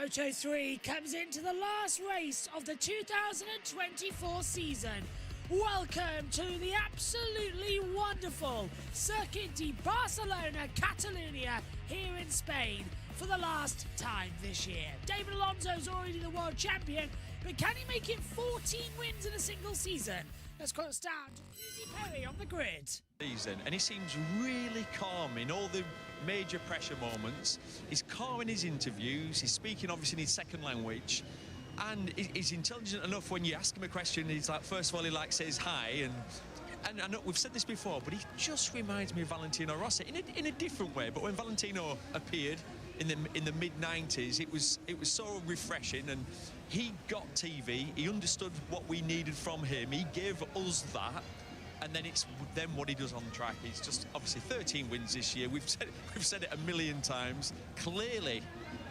Moto3 comes into the last race of the 2024 season. Welcome to the absolutely wonderful Circuit de Barcelona, Catalonia, here in Spain for the last time this year. David Alonso's already the world champion, but can he make it 14 wins in a single season? Let's quote stand Easy Perry on the grid. And he seems really calm in all the major pressure moments. He's calm in his interviews. He's speaking obviously in his second language, and he's intelligent enough when you ask him a question. He's like, first of all, he like says hi, and I know we've said this before, but he just reminds me of Valentino Rossi in a different way. But when Valentino appeared in the mid-90s, it was so refreshing, and he got TV. He understood what we needed from him. He gave us that. And then it's what he does on the track. He's just obviously 13 wins this year. We've said it a million times. Clearly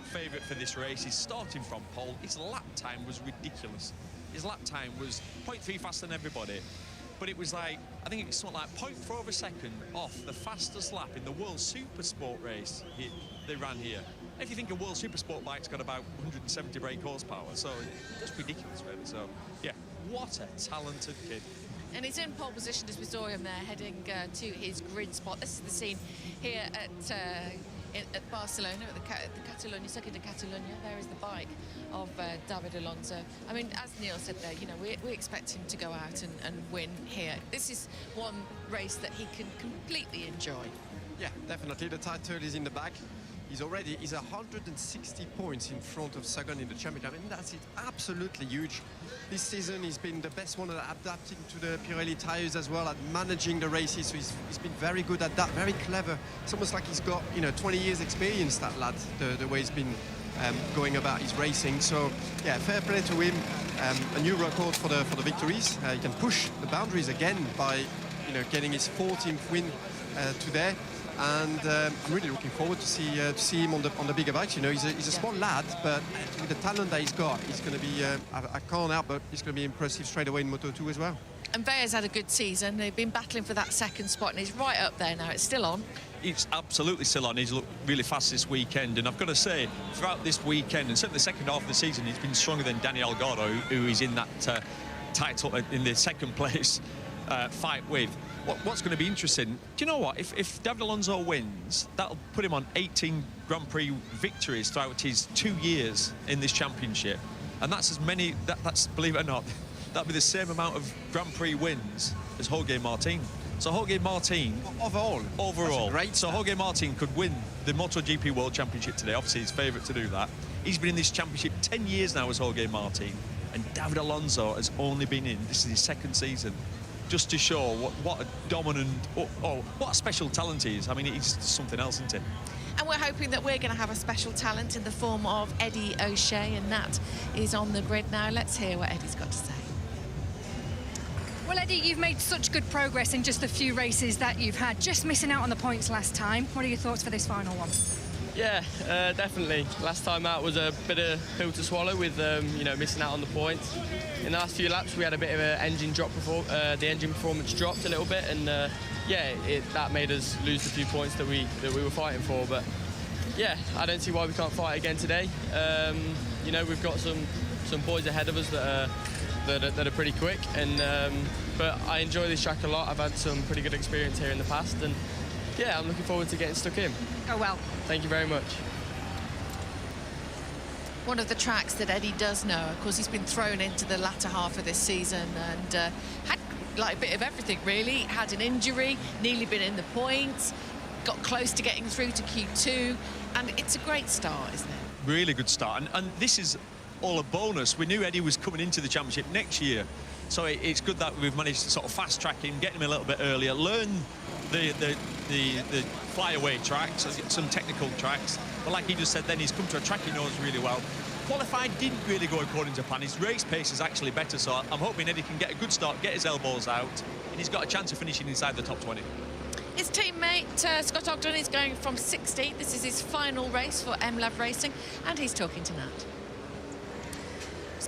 favourite for this race. He's starting from pole. His lap time was ridiculous. His lap time was 0.3 faster than everybody. But it was like, I think it's something like 0.4 of a second off the fastest lap in the World Super Sport race they ran here. If you think a World Super Sport bike's got about 170 brake horsepower, so it's ridiculous really. So yeah, what a talented kid. And he's in pole position as we saw him there, heading to his grid spot. This is the scene here at Barcelona, at the Catalonia, Circuit de Catalonia. There is the bike of David Alonso. I mean, as Neil said there, you know, we expect him to go out and win here. This is one race that he can completely enjoy. Yeah, definitely. The title is in the bag. He's 160 points in front of second in the championship. I mean, that's absolutely huge. This season he's been the best one at adapting to the Pirelli tires as well, at managing the races. So he's been very good at that, very clever. It's almost like he's got 20 years experience, that lad, the way he's been going about his racing. So yeah, fair play to him. A new record for the victories. He can push the boundaries again by getting his 14th win today. And I'm really looking forward to see him on the bigger bikes. You know, he's a small lad, but with the talent that he's got, he's going to be. I can't help, but he's going to be impressive straight away in Moto2 as well. And Vea's had a good season. They've been battling for that second spot, and he's right up there now. It's still on. It's absolutely still on. He's looked really fast this weekend, and I've got to say, throughout this weekend, and certainly the second half of the season, he's been stronger than Daniel Gordo, who is in that title in the second place fight with. What's going to be interesting, do you know what? If David Alonso wins, that'll put him on 18 Grand Prix victories throughout his 2 years in this championship. And that's as many, that's, believe it or not, that'll be the same amount of Grand Prix wins as Jorge Martin. So Jorge Martin... Overall. Great. So Jorge Martin could win the MotoGP World Championship today. Obviously, he's favourite to do that. He's been in this championship 10 years now as Jorge Martin. And David Alonso has only been in, this is his second season. Just to show what a dominant, what a special talent he is. I mean, he's something else, isn't he? And we're hoping that we're going to have a special talent in the form of Eddie O'Shea, and that is on the grid now. Let's hear what Eddie's got to say. Well, Eddie, you've made such good progress in just the few races that you've had, just missing out on the points last time. What are your thoughts for this final one? Yeah, definitely. Last time out was a bit of pill to swallow with, missing out on the points. In the last few laps, we had a bit of an engine drop before, the engine performance dropped a little bit, and that made us lose the few points that we were fighting for. But yeah, I don't see why we can't fight again today. We've got some boys ahead of us that are pretty quick, but I enjoy this track a lot. I've had some pretty good experience here in the past, and yeah, I'm looking forward to getting stuck in. Oh well. Thank you very much. One of the tracks that Eddie does know, of course, he's been thrown into the latter half of this season and had like a bit of everything really. Had an injury, nearly been in the points, got close to getting through to Q2, and it's a great start, isn't it? Really good start, and this is all a bonus. We knew Eddie was coming into the championship next year, so it's good that we've managed to sort of fast track him, get him a little bit earlier, learn the flyaway tracks, some technical tracks. But like he just said then, he's come to a track he knows really well. Qualified didn't really go according to plan. His race pace is actually better, so I'm hoping Eddie can get a good start, get his elbows out, and he's got a chance of finishing inside the top 20. His teammate, Scott Ogden, is going from 60th. This is his final race for MLAV Racing, and he's talking to Nat.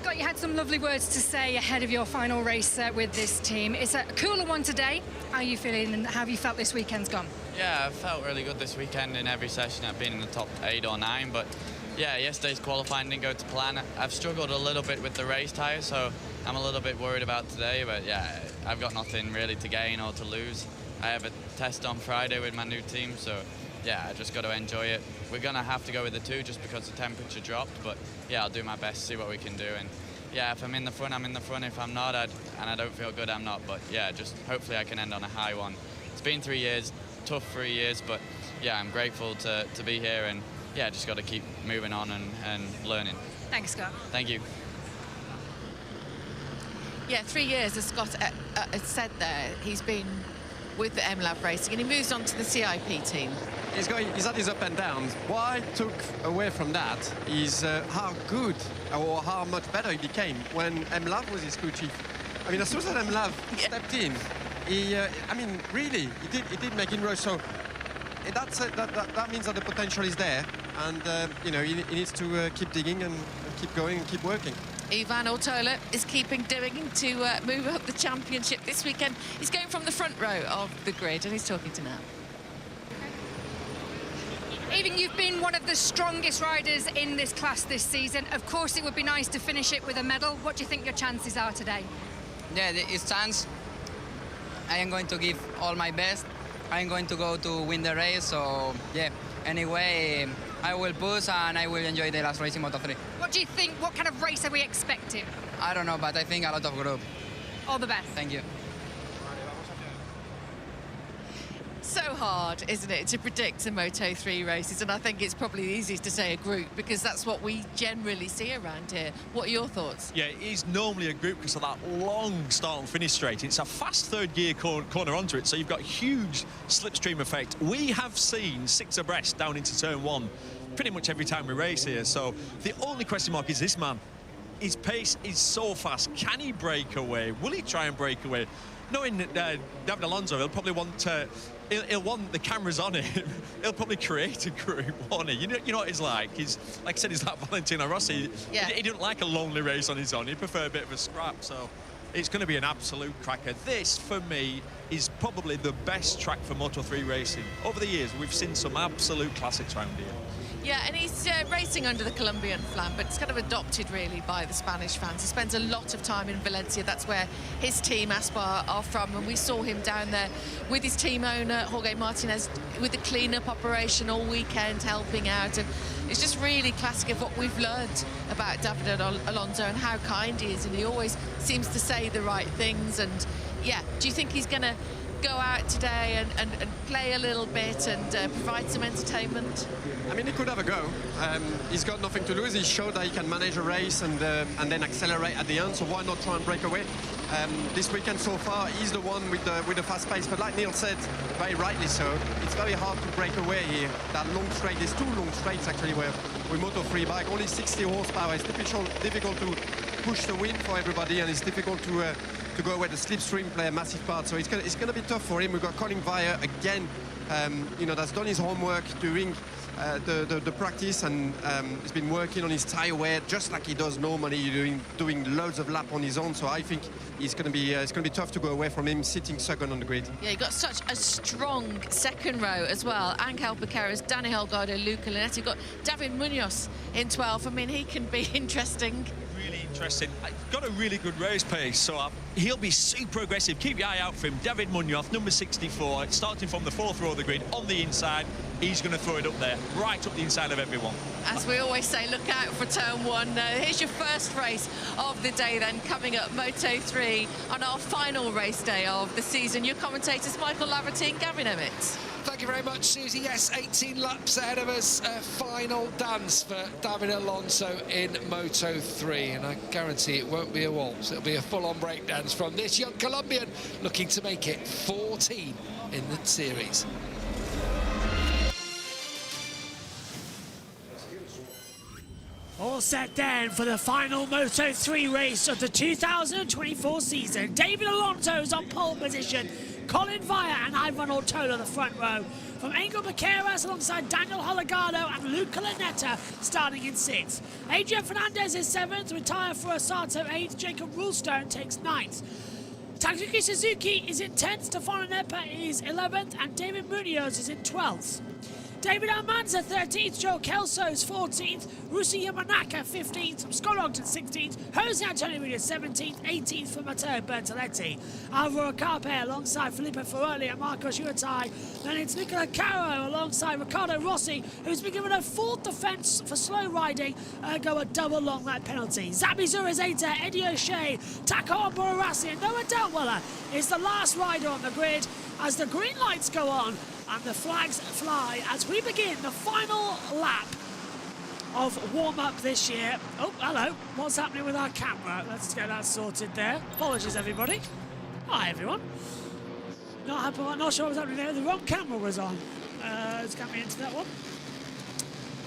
Scott, you had some lovely words to say ahead of your final race with this team. It's a cooler one today. How are you feeling and how have you felt this weekend's gone? Yeah, I felt really good this weekend in every session. I've been in the top 8 or 9, but yeah, yesterday's qualifying didn't go to plan. I've struggled a little bit with the race tyre, so I'm a little bit worried about today, but yeah, I've got nothing really to gain or to lose. I have a test on Friday with my new team, so yeah, I just got to enjoy it. We're going to have to go with the 2 just because the temperature dropped, but yeah, I'll do my best, see what we can do. And yeah, if I'm in the front, I'm in the front. If I'm not, and I don't feel good, I'm not. But yeah, just hopefully I can end on a high one. It's been 3 years, tough 3 years, but yeah, I'm grateful to be here, and yeah, just got to keep moving on and learning. Thanks, Scott. Thank you. Yeah, 3 years, as Scott said there, he's been with the MLab Racing, and he moves on to the CIP team. He's had his up and downs. What I took away from that is how good or how much better he became when MLab was his crew chief. I mean, as soon as MLab stepped in, he really, he did make inroads. So that means that the potential is there, and you know, he needs to keep digging and keep going and keep working. Ivan Ortola is keeping doing to move up the championship this weekend. He's going from the front row of the grid, and he's talking to now. Even you've been one of the strongest riders in this class this season. Of course, it would be nice to finish it with a medal. What do you think your chances are today? Yeah, it's chance. I am going to give all my best. I'm going to go to win the race, so yeah. Anyway, I will push and I will enjoy the last race in Moto3. What do you think? What kind of race are we expecting? I don't know, but I think a lot of group. All the best. Thank you. So hard, isn't it, to predict the Moto3 races, and I think it's probably easiest to say a group because that's what we generally see around here. What are your thoughts? Yeah, it is normally a group because of that long start and finish straight. It's a fast third gear corner onto it, so you've got huge slipstream effect. We have seen 6 abreast down into turn 1 pretty much every time we race here, so the only question mark is this man. His pace is so fast. Can he break away? Will he try and break away? Knowing David Alonso, he'll probably want to... He'll want the cameras on him. He'll probably create a group, won't he? You know what he's like. He's, like I said, he's like Valentino Rossi. Yeah. He didn't like a lonely race on his own. He'd prefer a bit of a scrap. So it's going to be an absolute cracker. This, for me, is probably the best track for Moto3 racing. Over the years, we've seen some absolute classics around here. Yeah, and he's racing under the Colombian flag, but it's kind of adopted really by the Spanish fans. He spends a lot of time in Valencia. That's where his team Aspar are from, and we saw him down there with his team owner Jorge Martinez with the clean-up operation all weekend, helping out. And it's just really classic of what we've learned about David Alonso and how kind he is, and he always seems to say the right things. And yeah, do you think he's going to go out today and play a little bit and provide some entertainment? I mean, he could have a go. He's got nothing to lose. He showed that he can manage a race and then accelerate at the end, so why not try and break away? This weekend so far, he's the one with the fast pace, but like Neil said, very rightly so, it's very hard to break away here. That long straight, there's 2 long straights actually where with Moto3 bike, only 60 horsepower. It's difficult to push the wind for everybody, and it's difficult to go where the slipstream play a massive part. So it's going to be tough for him. We've got Colin Vire again, you know, that's done his homework during the practice, and he's been working on his tyre wear just like he does normally, doing loads of laps on his own. So I think it's going to be tough to go away from him sitting second on the grid. Yeah, you've got such a strong second row as well. Angel Piqueras, Danny Holgado, Luca Lunetta. You've got David Munoz in 12. I mean, he can be interesting. Really interesting. Got a really good race pace, so he'll be super aggressive. Keep your eye out for him. David Munoz, number 64, starting from the 4th row of the grid on the inside. He's going to throw it up there, right up the inside of everyone. As we always say, look out for turn 1. Here's your first race of the day then, coming up, Moto3, on our final race day of the season. Your commentators, Michael Laverty and Gavin Emmett. Thank you very much, Susie. Yes, 18 laps ahead of us. Final dance for David Alonso in Moto3, and I guarantee it won't be a waltz. It'll be a full-on breakdance from this young Colombian looking to make it 14 in the series. All set then for the final Moto3 race of the 2024 season. David Alonso's on pole position. Colin Vire and Ivan Ortola the front row. from Angel Baqueras alongside Daniel Holgado and Luca Lunetta starting in 6th. Adrian Fernandez is 7th, Retire Furusato 8th, Jacob Rulestone takes 9th. Takayuki Suzuki is in 10th, Stefano Nepa is 11th, and David Munoz is in 12th. David Almanza 13th, Joe Kelso is 14th, Rusi Yamanaka 15th, from Scott Ogden 16th, Jose Antonio Rodriguez 17th, 18th for Matteo Bertoletti. Alvaro Carpe alongside Filippo Ferroli and Marcos Urutai. Then it's Nicola Caro alongside Riccardo Rossi, who's been given a 4th offence for slow riding, go a double long lap penalty. Zabi Zurazeta, Eddie O'Shea, Tako Borarasi and Noah Delweller is the last rider on the grid as the green lights go on and the flags fly as we begin the final lap of warm-up this year. Oh, hello. What's happening with our camera? Let's get that sorted there. Apologies, everybody. Hi, everyone. Not sure what was happening there. The wrong camera was on. Let's get me into that one.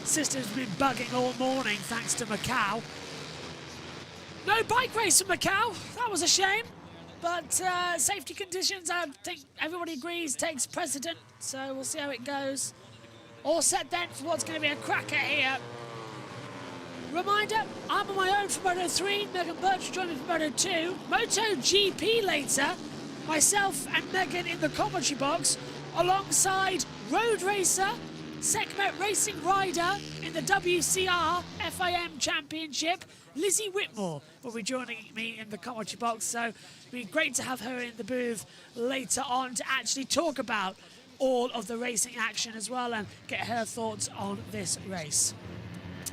System's been bugging all morning, thanks to Macau. No bike race in Macau. That was a shame. But safety conditions, I think everybody agrees, takes precedent. So we'll see how it goes. All set then for what's going to be a cracker here. Reminder, I'm on my own for Moto 3. Megan Birch joined me for Moto 2. Moto GP later. Myself and Megan in the commentary box alongside road racer, Sekhmet Racing rider in the WCR FIM Championship, Lizzie Whitmore will be joining me in the commentary box, so it'll be great to have her in the booth later on to actually talk about all of the racing action as well and get her thoughts on this race.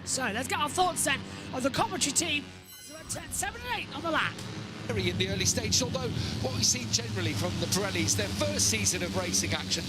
So let's get our thoughts then of the commentary team as we're at 10, 7 and 8 on the lap. In the early stages, although what we've seen generally from the Pirellis, their first season of racing action,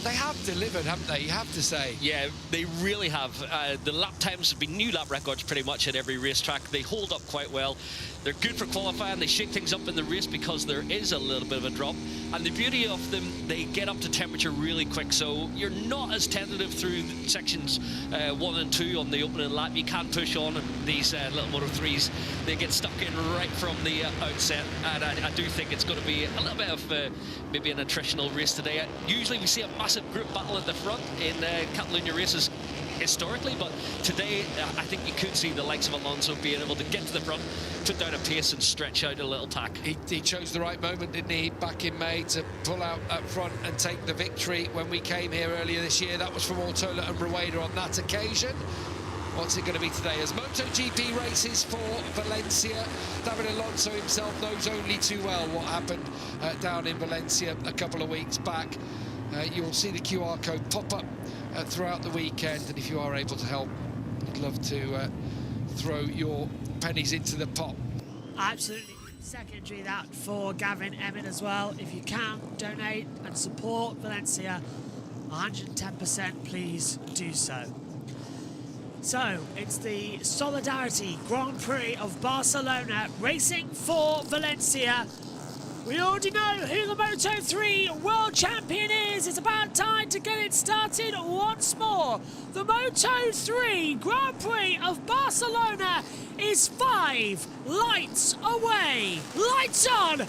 they have delivered, haven't they? You have to say. Yeah, they really have. The lap times have been new lap records pretty much at every racetrack. They hold up quite well. They're good for qualifying. They shake things up in the race because there is a little bit of a drop. And the beauty of them, they get up to temperature really quick. So you're not as tentative through sections 1 and 2 on the opening lap. You can push on, and these little Moto 3s, they get stuck in right from the outset. And I do think it's going to be a little bit of maybe an attritional race today. Usually we see a massive group battle at the front in Catalunya races historically, but today I think you could see the likes of Alonso being able to get to the front, put down a pace and stretch out a little tack. He chose the right moment, didn't he, back in May to pull out up front and take the victory. When we came here earlier this year, that was from Ortola and Rueda on that occasion. What's it going to be today? As MotoGP races for Valencia, David Alonso himself knows only too well what happened down in Valencia a couple of weeks back. You'll see the QR code pop up throughout the weekend, and if you are able to help, I'd love to throw your pennies into the pot. Absolutely secondary that for Gavin Emmett as well. If you can, donate and support Valencia 110%, please do so. So it's the Solidarity Grand Prix of Barcelona, racing for Valencia. We already know who the Moto3 world champion is. It's about time to get it started once more. The Moto3 Grand Prix of Barcelona is 5 lights away. Lights on!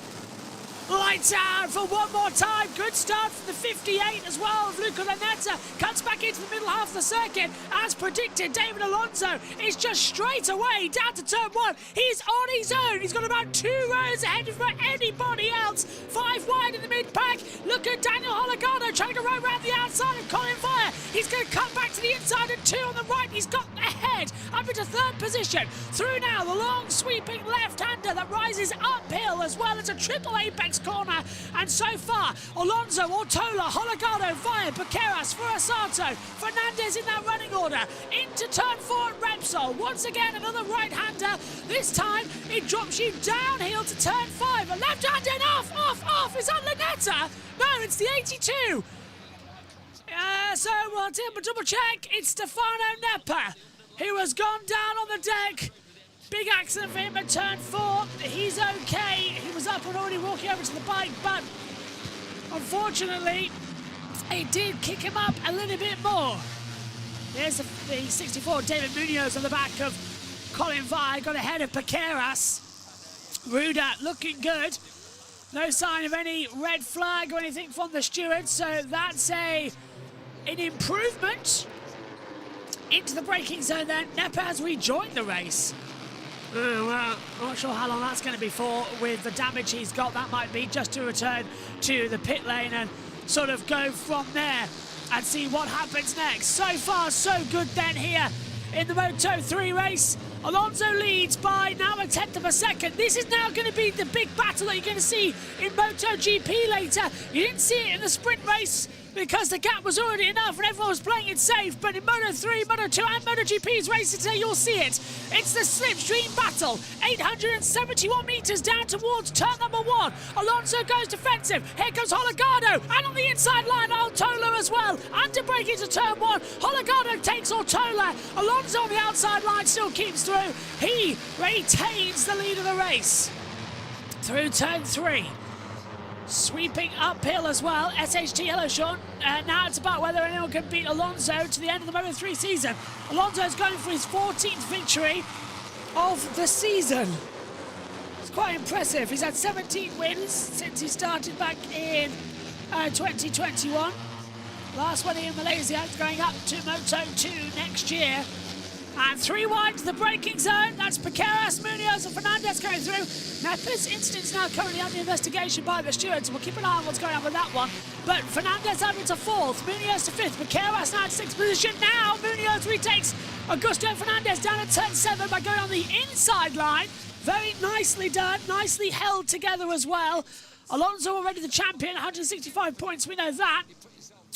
Lights out for one more time. Good start from the 58 as well of Luca Lunetta. Cuts back into the middle half of the circuit. As predicted, David Alonso is just straight away down to turn 1. He's on his own. He's got about 2 rows ahead of anybody else. 5 wide in the mid-pack. Look at Daniel Holgado trying to go right around the outside of Colin Fire. He's going to cut back to the inside and 2 on the right. He's got ahead up into 3rd position. Through now, the long sweeping left-hander that rises uphill as well as a triple apex corner, and so far Alonso, Ortola, Holgado, Via, Baqueras, Furusato, Fernandez in that running order into turn 4 at Repsol. Once again another right-hander. This time it drops you downhill to turn 5. A left-hander and off. Is that Lunetta? No, it's the 82. So we'll double check. It's Stefano Nepa who has gone down on the deck. Big accident for him at turn 4. He's okay. He was up and already walking over to the bike, but unfortunately, it did kick him up a little bit more. There's the 64, David Munoz on the back of Colin Via, got ahead of Baqueras. Ruda looking good. No sign of any red flag or anything from the stewards, so that's a an improvement into the braking zone then. Neppe has rejoined the race. Well, not sure how long that's going to be for with the damage he's got. That might be just to return to the pit lane and sort of go from there and see what happens next. So far, so good then here in the Moto3 race. Alonso leads by now 1/10 of a second. This is now going to be the big battle that you're going to see in MotoGP later. You didn't see it in the sprint race because the gap was already enough and everyone was playing it safe, but in Moto3, Moto2 and MotoGP's races today, you'll see it. It's the slipstream battle. 871 metres down towards turn number 1. Alonso goes defensive. Here comes Holgado, and on the inside line, Ortola as well. Under brake into turn 1. Holgado takes Ortola. Alonso on the outside line still keeps through. He retains the lead of the race through turn 3. Sweeping uphill as well. SHT, hello Sean. Now it's about whether anyone can beat Alonso to the end of the Moto3 season. Alonso is going for his 14th victory of the season. It's quite impressive. He's had 17 wins since he started back in 2021. Last one in Malaysia, going up to Moto2 next year. And 3 wide to the braking zone. That's Piqueras, Munoz and Fernandez going through. Neppe's incident's now currently under investigation by the stewards. We'll keep an eye on what's going on with that one. But Fernandez out into 4th, Munoz to 5th, Piqueras now in 6th position. Now Munoz retakes Augusto Fernandez down at turn 7 by going on the inside line. Very nicely done, nicely held together as well. Alonso already the champion, 165 points, we know that.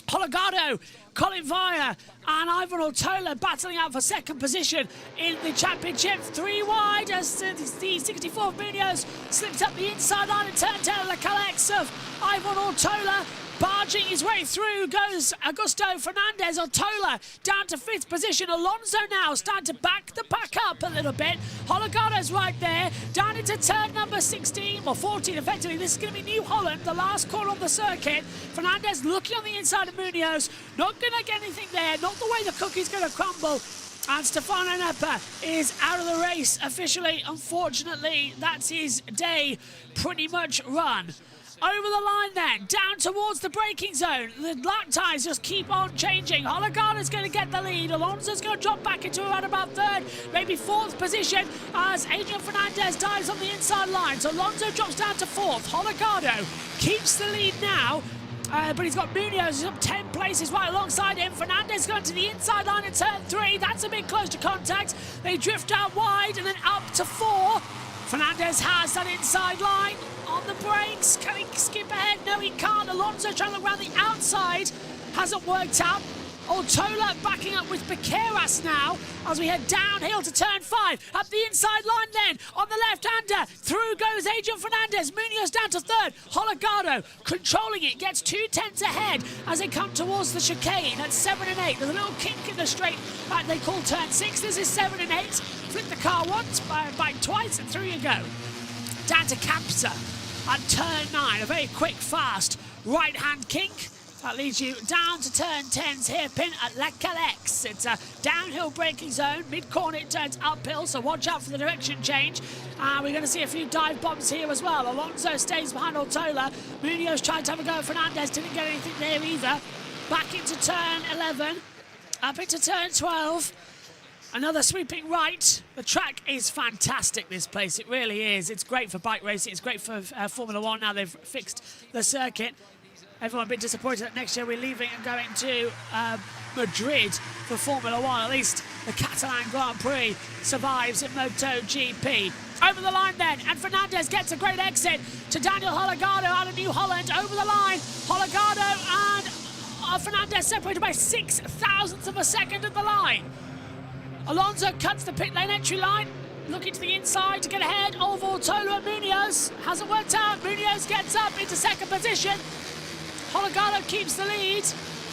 Holgado, Colin Vire and Ivan Ortola battling out for 2nd position in the championship. 3 wide as the 64th Munoz slips up the inside line and turn 10. The collects of Ivan Ortola. Barging his way through goes Augusto Fernandez. Ortola down to 5th position. Alonso now starting to back the pack up a little bit. Holgado's right there. Down into turn number 16, or 14 effectively. This is going to be New Holland, the last corner of the circuit. Fernandez looking on the inside of Munoz. Not going to get anything there. Not the way the cookie's going to crumble. And Stefano Neppe is out of the race officially. Unfortunately, that's his day pretty much run. Over the line then, down towards the braking zone. The lap times just keep on changing. Holgado's going to get the lead. Alonso's going to drop back into around about 3rd, maybe 4th position as Adrian Fernandez dives on the inside line. So Alonso drops down to 4th. Holgado keeps the lead now. But he's got Munoz up 10 places right alongside him. Fernandez going to the inside line at turn 3. That's a bit close to contact. They drift out wide and then up to 4. Fernandez has that inside line on the brakes. Can he skip ahead? No, he can't. Alonso trying to look around the outside. Hasn't worked out. Ortola backing up with Piqueras now as we head downhill to turn 5. Up the inside line then, on the left-hander. Through goes Adrian Fernandez. Munoz down to 3rd. Holgado controlling it, gets 2 tenths ahead as they come towards the chicane at 7 and 8. There's a little kink in the straight that they call turn 6. This is 7 and 8. Flip the car once, bite twice, and through you go. Down to Capsa at turn 9. A very quick, fast right-hand kink. That leads you down to turn 10's hairpin at La Calex. It's a downhill braking zone. Mid-corner it turns uphill, so watch out for the direction change. We're going to see a few dive bombs here as well. Alonso stays behind Ortola. Munoz tried to have a go at Fernandez, didn't get anything there either. Back into turn 11, up into turn 12. Another sweeping right. The track is fantastic, this place. It really is. It's great for bike racing. It's great for Formula 1. Now they've fixed the circuit. Everyone a bit disappointed that next year we're leaving and going to Madrid for Formula 1. At least the Catalan Grand Prix survives in MotoGP. Over the line then, and Fernandez gets a great exit to Daniel Holgado out of New Holland. Over the line, Holgado and Fernandez separated by 0.06 of a second at the line. Alonso cuts the pit lane entry line, looking to the inside to get ahead of Ortola and Munoz. Hasn't worked out. Munoz gets up into 2nd position. Holgado keeps the lead.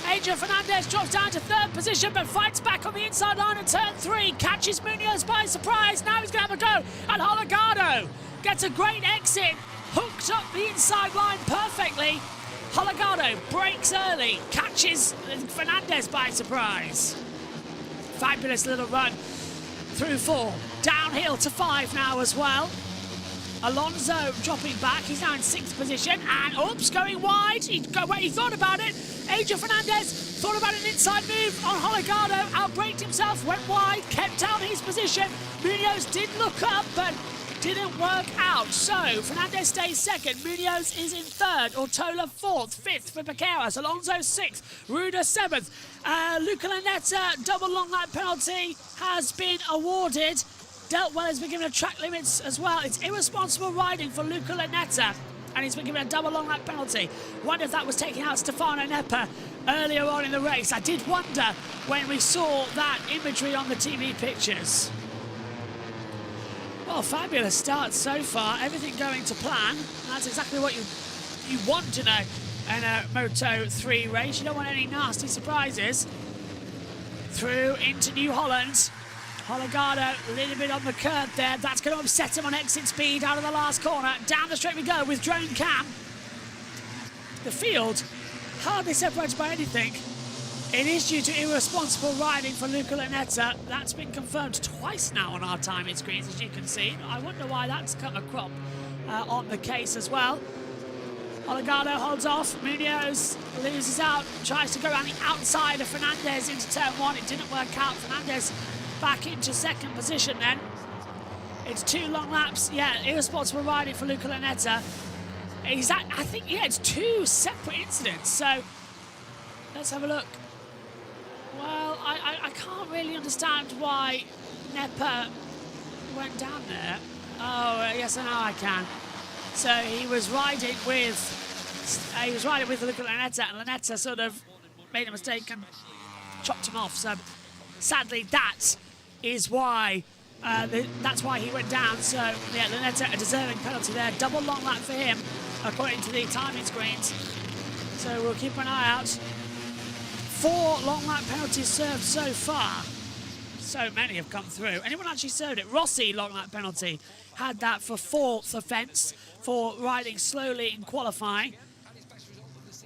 Adrian Fernandez drops down to 3rd position, but fights back on the inside line at turn 3. Catches Munoz by surprise. Now he's going to have a go. And Holgado gets a great exit. Hooked up the inside line perfectly. Holgado breaks early. Catches Fernandez by surprise. Fabulous little run through 4. Downhill to 5 now as well. Alonso dropping back. He's now in 6th position. And oops, going wide. He thought about it. Adrian Fernandez thought about an inside move on Holgado, outbraked himself, went wide, kept down his position. Munoz did look up, but didn't work out. So Fernandez stays second, Munoz is in third, Ortola fourth, fifth for Piqueras, Alonso sixth, Ruda seventh. Luca Lunetta, double long lap penalty has been awarded. Dealt well has been given a track limits as well. It's irresponsible riding for Luca Lunetta, and he's been given a double long lap penalty. Wonder if that was taking out Stefano Neppa earlier on in the race. I did wonder when we saw that imagery on the TV pictures. Well, fabulous start so far. Everything going to plan. That's exactly what you want to know in a Moto 3 race. You don't want any nasty surprises. Through into New Holland. Holgado a little bit on the curb there. That's going to upset him on exit speed out of the last corner. Down the straight we go with drone cam. The field hardly separated by anything. It is due to irresponsible riding for Luca Lunetta. That's been confirmed twice now on our timing screens, as you can see. I wonder why that's come a crop on the case as well. Holgado holds off. Munoz loses out, tries to go around the outside of Fernandez into turn one. It didn't work out. Fernandez back into second position then. It's 2 long laps. Yeah, irresponsible riding for Luca Lunetta. I think, yeah, it's 2 separate incidents. So let's have a look. Well, I can't really understand why Neppa went down there. Oh, yes, I know I can. So he was riding with Luca Lunetta, and Lunetta sort of made a mistake and chopped him off. So sadly, that is why that's why he went down. So yeah, Lunetta, a deserving penalty there. Double long lap for him, according to the timing screens. So we'll keep an eye out. 4 long lap penalties served so far. So many have come through. Anyone actually served it? Rossi, long lap penalty, had that for 4th offence for riding slowly in qualifying.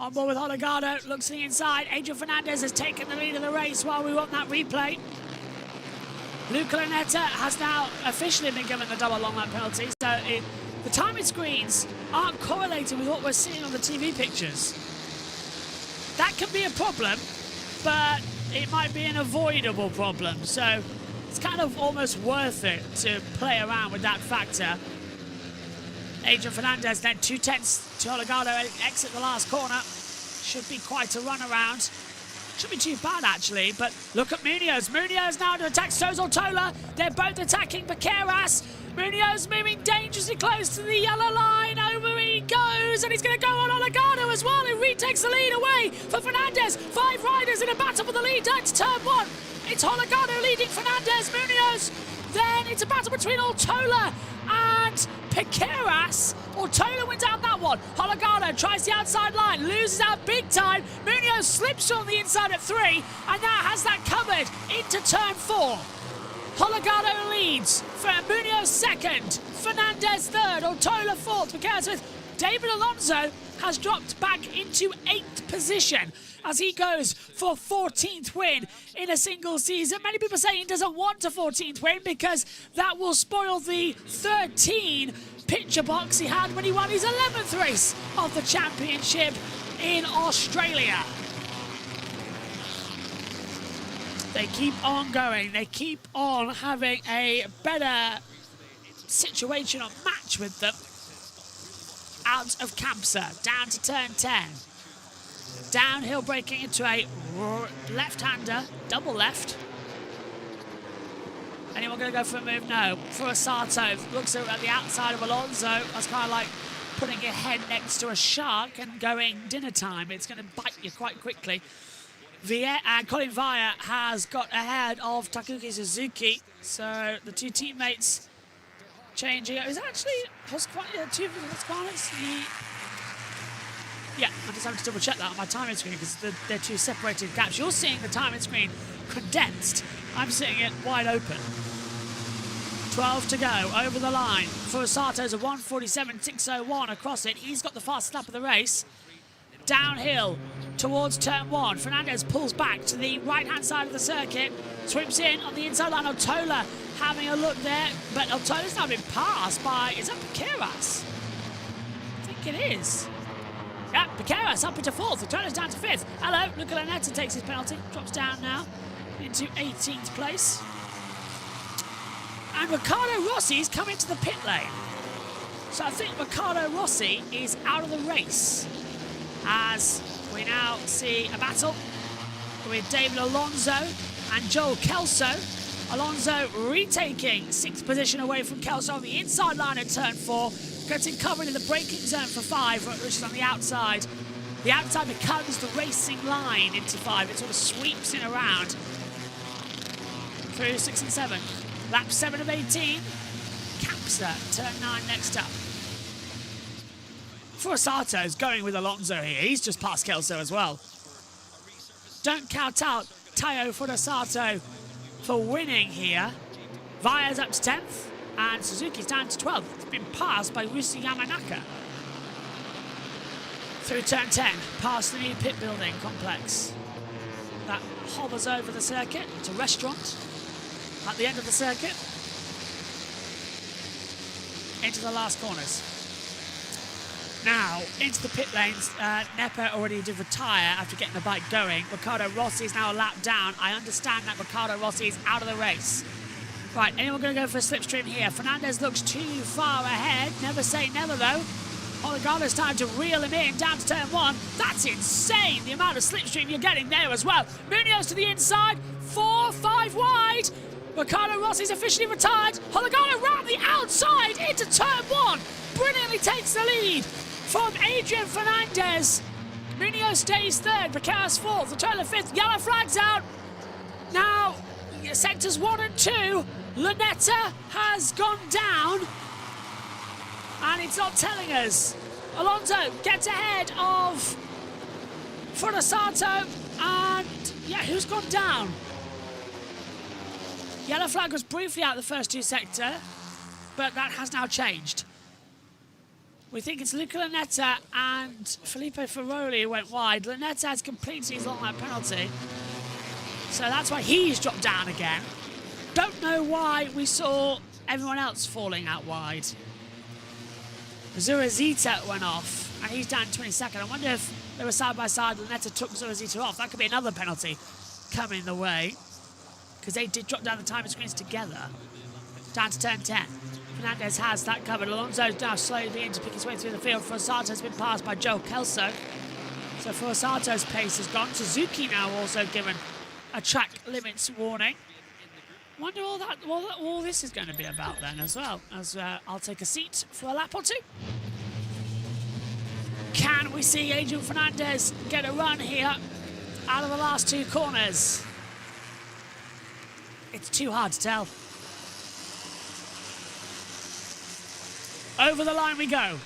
On board with Holgado, looks to the inside. Adrian Fernandez has taken the lead of the race while we want that replay. Luca Lunetta has now officially been given the double long lap penalty. So the timing screens aren't correlated with what we're seeing on the TV pictures. That can be a problem, but it might be an avoidable problem. So it's kind of almost worth it to play around with that factor. Adrian Fernandez then 2/10 to Holgado, exit the last corner. Should be quite a run around. Should be too bad actually, but look at Munoz. Munoz now to attack Ortola. They're both attacking Piqueras. Munoz moving dangerously close to the yellow line. Over he goes, and he's going to go on Holgado as well, who retakes the lead away for Fernandez. 5 riders in a battle for the lead down to turn 1. It's Holgado leading Fernandez, Munoz. Then it's a battle between Ortola and Piqueras. Ortola went down that one. Holgado tries the outside line, loses out big time. Munoz slips on the inside at 3, and now has that covered into turn 4. Holgado leads, for Munoz second, Fernandez third, Ortola fourth. Piqueras with David Alonso has dropped back into 8th position as he goes for 14th win in a single season. Many people say he doesn't want a 14th win because that will spoil the 13 picture box he had when he won his 11th race of the championship in Australia. They keep on going. They keep on having a better situation or match with them. Out of Campsa, down to turn 10. Downhill braking into a left-hander, double left. Anyone going to go for a move? No. For Sato, looks at the outside of Alonso. That's kind of like putting your head next to a shark and going dinner time. It's going to bite you quite quickly. Colin Vaya has got ahead of Takuki Suzuki, so the 2 teammates changing. It was actually Husqvarna, 2 Husqvarnas. Yeah, I just have to double check that on my timing screen because they're 2 separated gaps. You're seeing the timing screen condensed. I'm seeing it wide open. 12 to go, over the line. Furusato's a 1:47.601 across it. He's got the fastest lap of the race. Downhill towards turn 1. Fernandez pulls back to the right-hand side of the circuit. Swims in on the inside line. Ortola having a look there, but Ortola's now been passed by, is that Piqueras? I think it is. Yep, Piqueras up into 4th, Victoria's down to 5th. Hello, Luca Lunetta takes his penalty, drops down now into 18th place. And Riccardo Rossi's come into the pit lane. So I think Riccardo Rossi is out of the race, as we now see a battle with David Alonso and Joel Kelso. Alonso retaking 6th position away from Kelso on the inside line at turn 4, getting covered in the braking zone for 5, which is on the outside. The outside becomes the racing line into 5. It sort of sweeps in around through 6 and 7. Lap 7 of 18. Capsa, turn 9 next up. Forasato's going with Alonso here. He's just past Kelso as well. Don't count out Tayo Forasato for winning here. Vaya's up to 10th and Suzuki's down to 12th. It's been passed by Rusi Yamanaka. Through turn 10, past the new pit building complex. That hovers over the circuit. It's a restaurant at the end of the circuit. Into the last corners. Now, into the pit lanes. Nepo already did retire after getting the bike going. Riccardo Rossi is now a lap down. I understand that Riccardo Rossi is out of the race. Right, anyone going to go for a slipstream here? Fernandez looks too far ahead. Never say never, though. Olegado's time to reel him in down to turn 1. That's insane, the amount of slipstream you're getting there as well. Munoz to the inside. 4, 5 wide. Riccardo Rossi's officially retired. Olegato round the outside into turn 1. Brilliantly takes the lead from Adrian Fernandez. Munoz stays 3rd, Piqueras 4th, Latola 5th. Yellow flags out. Now, sectors 1 and 2. Lunetta has gone down. And it's not telling us. Alonso gets ahead of Forasato. And, yeah, who's gone down? Yellow flag was briefly out the first 2 sector, but that has now changed. We think it's Luca Lunetta and Felipe Ferroli who went wide. Lunetta has completed his long lap penalty, so that's why he's dropped down again. Don't know why we saw everyone else falling out wide. Zurazita went off, and he's down 22nd. I wonder if they were side by side. Lunetta took Zurazita off. That could be another penalty coming the way, because they did drop down the timing screens together. Down to turn 10. Fernandez has that covered. Alonso's now slowly beginning to pick his way through the field. Forasato's been passed by Joel Kelso. So Forasato's pace has gone. Suzuki now also given a track limits warning. Wonder what all this is going to be about then as well. As I'll take a seat for a lap or 2. Can we see Adrian Fernandez get a run here out of the last 2 corners? It's too hard to tell. Over the line we go.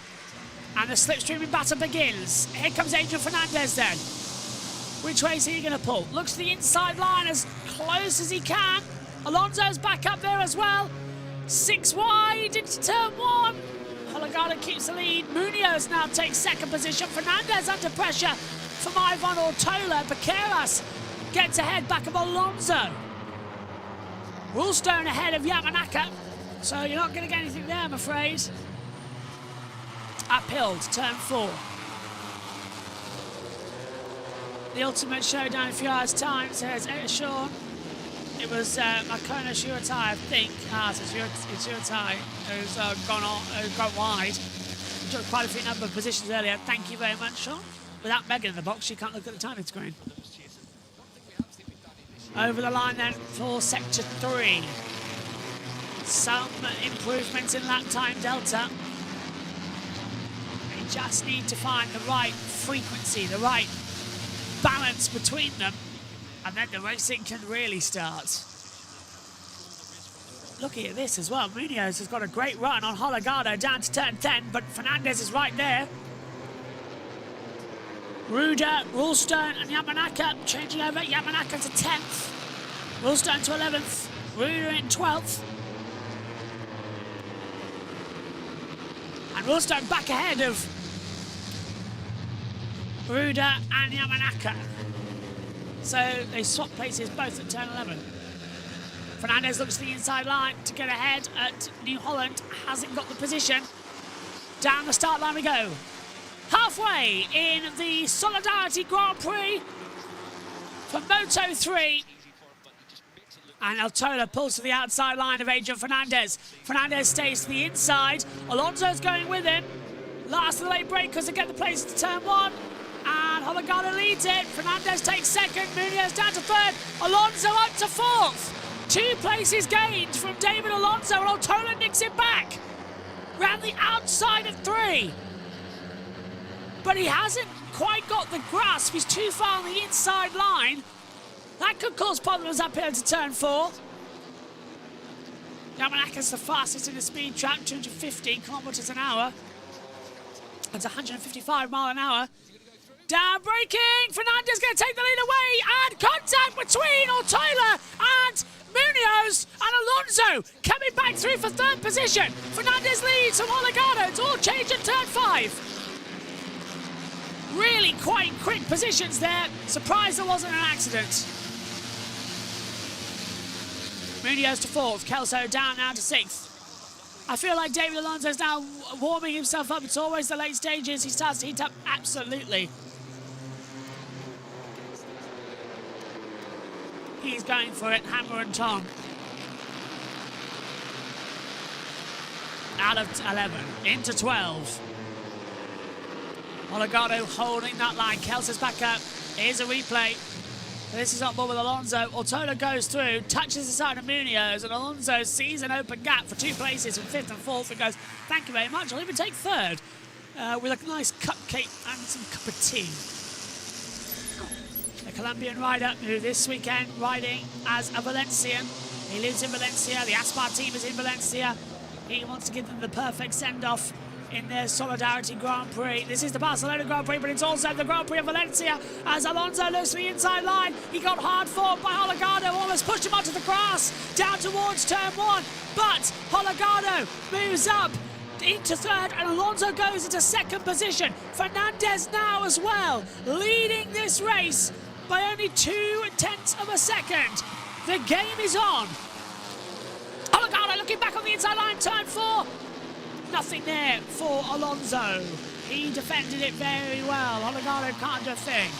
And the slipstreaming battle begins. Here comes Adrian Fernandez then. Which way is he going to pull? Looks to the inside line as close as he can. Alonso's back up there as well. 6 wide into turn 1. Olegato keeps the lead. Munoz now takes 2nd position. Fernandez under pressure from Ivan Ortola. Piqueras gets ahead back of Alonso. Woolstone ahead of Yamanaka. So you're not going to get anything there, I'm afraid. Uphill to turn 4. The ultimate showdown in a few hours' time, says Sean. It was Makona Shiratai, I think. So it's Shiratai who's gone wide. He took quite a few number of positions earlier. Thank you very much, Sean. Without Megan in the box, she can't look at the timing screen. Over the line then for sector 3. Some improvements in lap time delta. They just need to find the right frequency, the right balance between them, and then the racing can really start. Looking at this as well, Munoz has got a great run on Olegato down to turn 10, but Fernandez is right there. Ruda, Woolstone and Yamanaka changing over. Yamanaka to 10th. Woolstone to 11th. Ruda in 12th. And Woolstone back ahead of Ruda and Yamanaka. So they swap places both at turn 11. Fernandez looks to the inside line to get ahead at New Holland. Hasn't got the position. Down the start line we go. halfway in the Solidarity Grand Prix for Moto3. And Altola pulls to the outside line of Adrian Fernandez. Fernandez stays to the inside. Alonso's going with him. Last of the late breakers to get the place to turn 1. And Hologado leads it. Fernandez takes second. Munoz down to third. Alonso up to fourth. 2 places gained from David Alonso, and Altola nicks it back. Round the outside of 3. But he hasn't quite got the grasp. He's too far on the inside line. That could cause problems up here to turn 4. Yamanaka's the fastest in the speed trap, 250 kilometers an hour. That's 155 mile an hour. Down braking, Fernandez going to take the lead away, and contact between Altola and Munoz, and Alonso coming back through for 3rd position. Fernandez leads from Hologado. It's all changed at turn 5. Really quite quick positions there. Surprised there wasn't an accident. Munoz to 4th, Kelso down now to 6th. I feel like David Alonso's now warming himself up. It's always the late stages. He starts to heat up absolutely. He's going for it, hammer and tong. Out of 11, into 12. Hologado holding that line. Kelso's back up. Here's a replay. This is up more with Alonso. Altola goes through, touches the side of Munoz, and Alonso sees an open gap for 2 places from 5th and 4th and goes, thank you very much, I'll even take 3rd. With a nice cupcake and some cup of tea. The Colombian rider who this weekend riding as a Valencian. He lives in Valencia, the Aspar team is in Valencia. He wants to give them the perfect send-off in their Solidarity Grand Prix. This is the Barcelona Grand Prix, but it's also the Grand Prix of Valencia as Alonso looks to the inside line. He got hard fought by Hologado, almost pushed him onto the grass, down towards turn 1, but Hologado moves up into 3rd, and Alonso goes into 2nd position. Fernandez now as well, leading this race by only 0.2 of a second. The game is on. Hologado looking back on the inside line, turn 4. Nothing there for Alonso. He defended it very well. Hologado can't do a thing.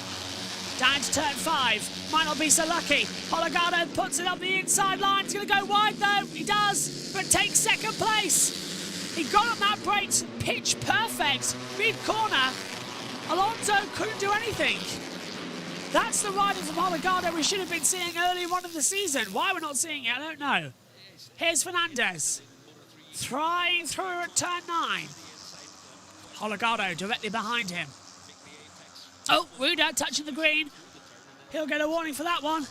Down to turn 5. Might not be so lucky. Hologado puts it up the inside line. It's going to go wide though. He does, but takes 2nd place. He got on that brake, pitch perfect. Mid-corner. Alonso couldn't do anything. That's the rider from Hologado we should have been seeing earlier on in the season. Why we're not seeing it, I don't know. Here's Fernandez. Trying through at turn 9. Hologado directly behind him. Oh, Ruda touching the green. He'll get a warning for that one.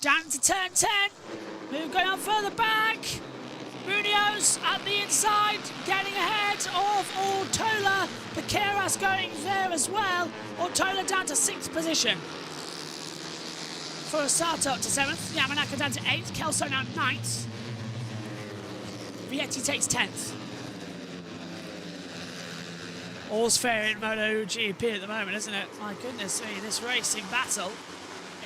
Down to turn 10. Move going on further back. Munoz at the inside, getting ahead of Altola. Piqueras going there as well. Altola down to 6th position. For Sato up to 7th. Yamanaka down to 8th. Kelso now 9th. Vietti takes 10th. All's fair in MotoGP at the moment, isn't it? My goodness me, this racing battle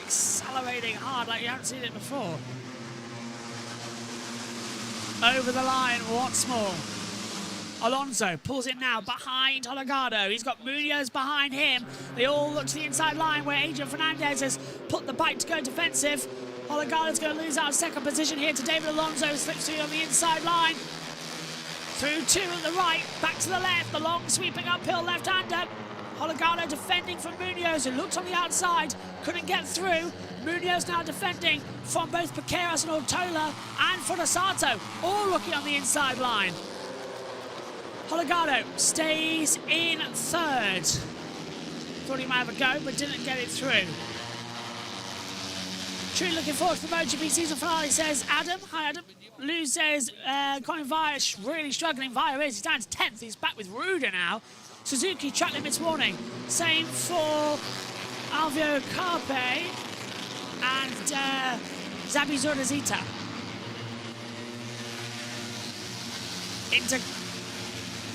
accelerating hard like you haven't seen it before. Over the line once more. Alonso pulls it now behind Hologado. He's got Munoz behind him. They all look to the inside line where Adrian Fernandez has put the bike to go defensive. Hologado's going to lose out of 2nd position here to David Alonso, who slips through on the inside line. Through 2 at the right, back to the left, the long sweeping uphill left-hander. Hologado defending from Munoz, who looked on the outside, couldn't get through. Munoz now defending from both Piqueras and Altola and Fonosato, all looking on the inside line. Hologado stays in 3rd. Thought he might have a go, but didn't get it through. Truly looking forward to the MotoGP season finale, says Adam. Hi, Adam. Lou says Colin Vire really struggling. Vire is. He's down to 10th. He's back with Ruda now. Suzuki track limits warning. Same for Alvio Carpe and Zabi Zordazita. Into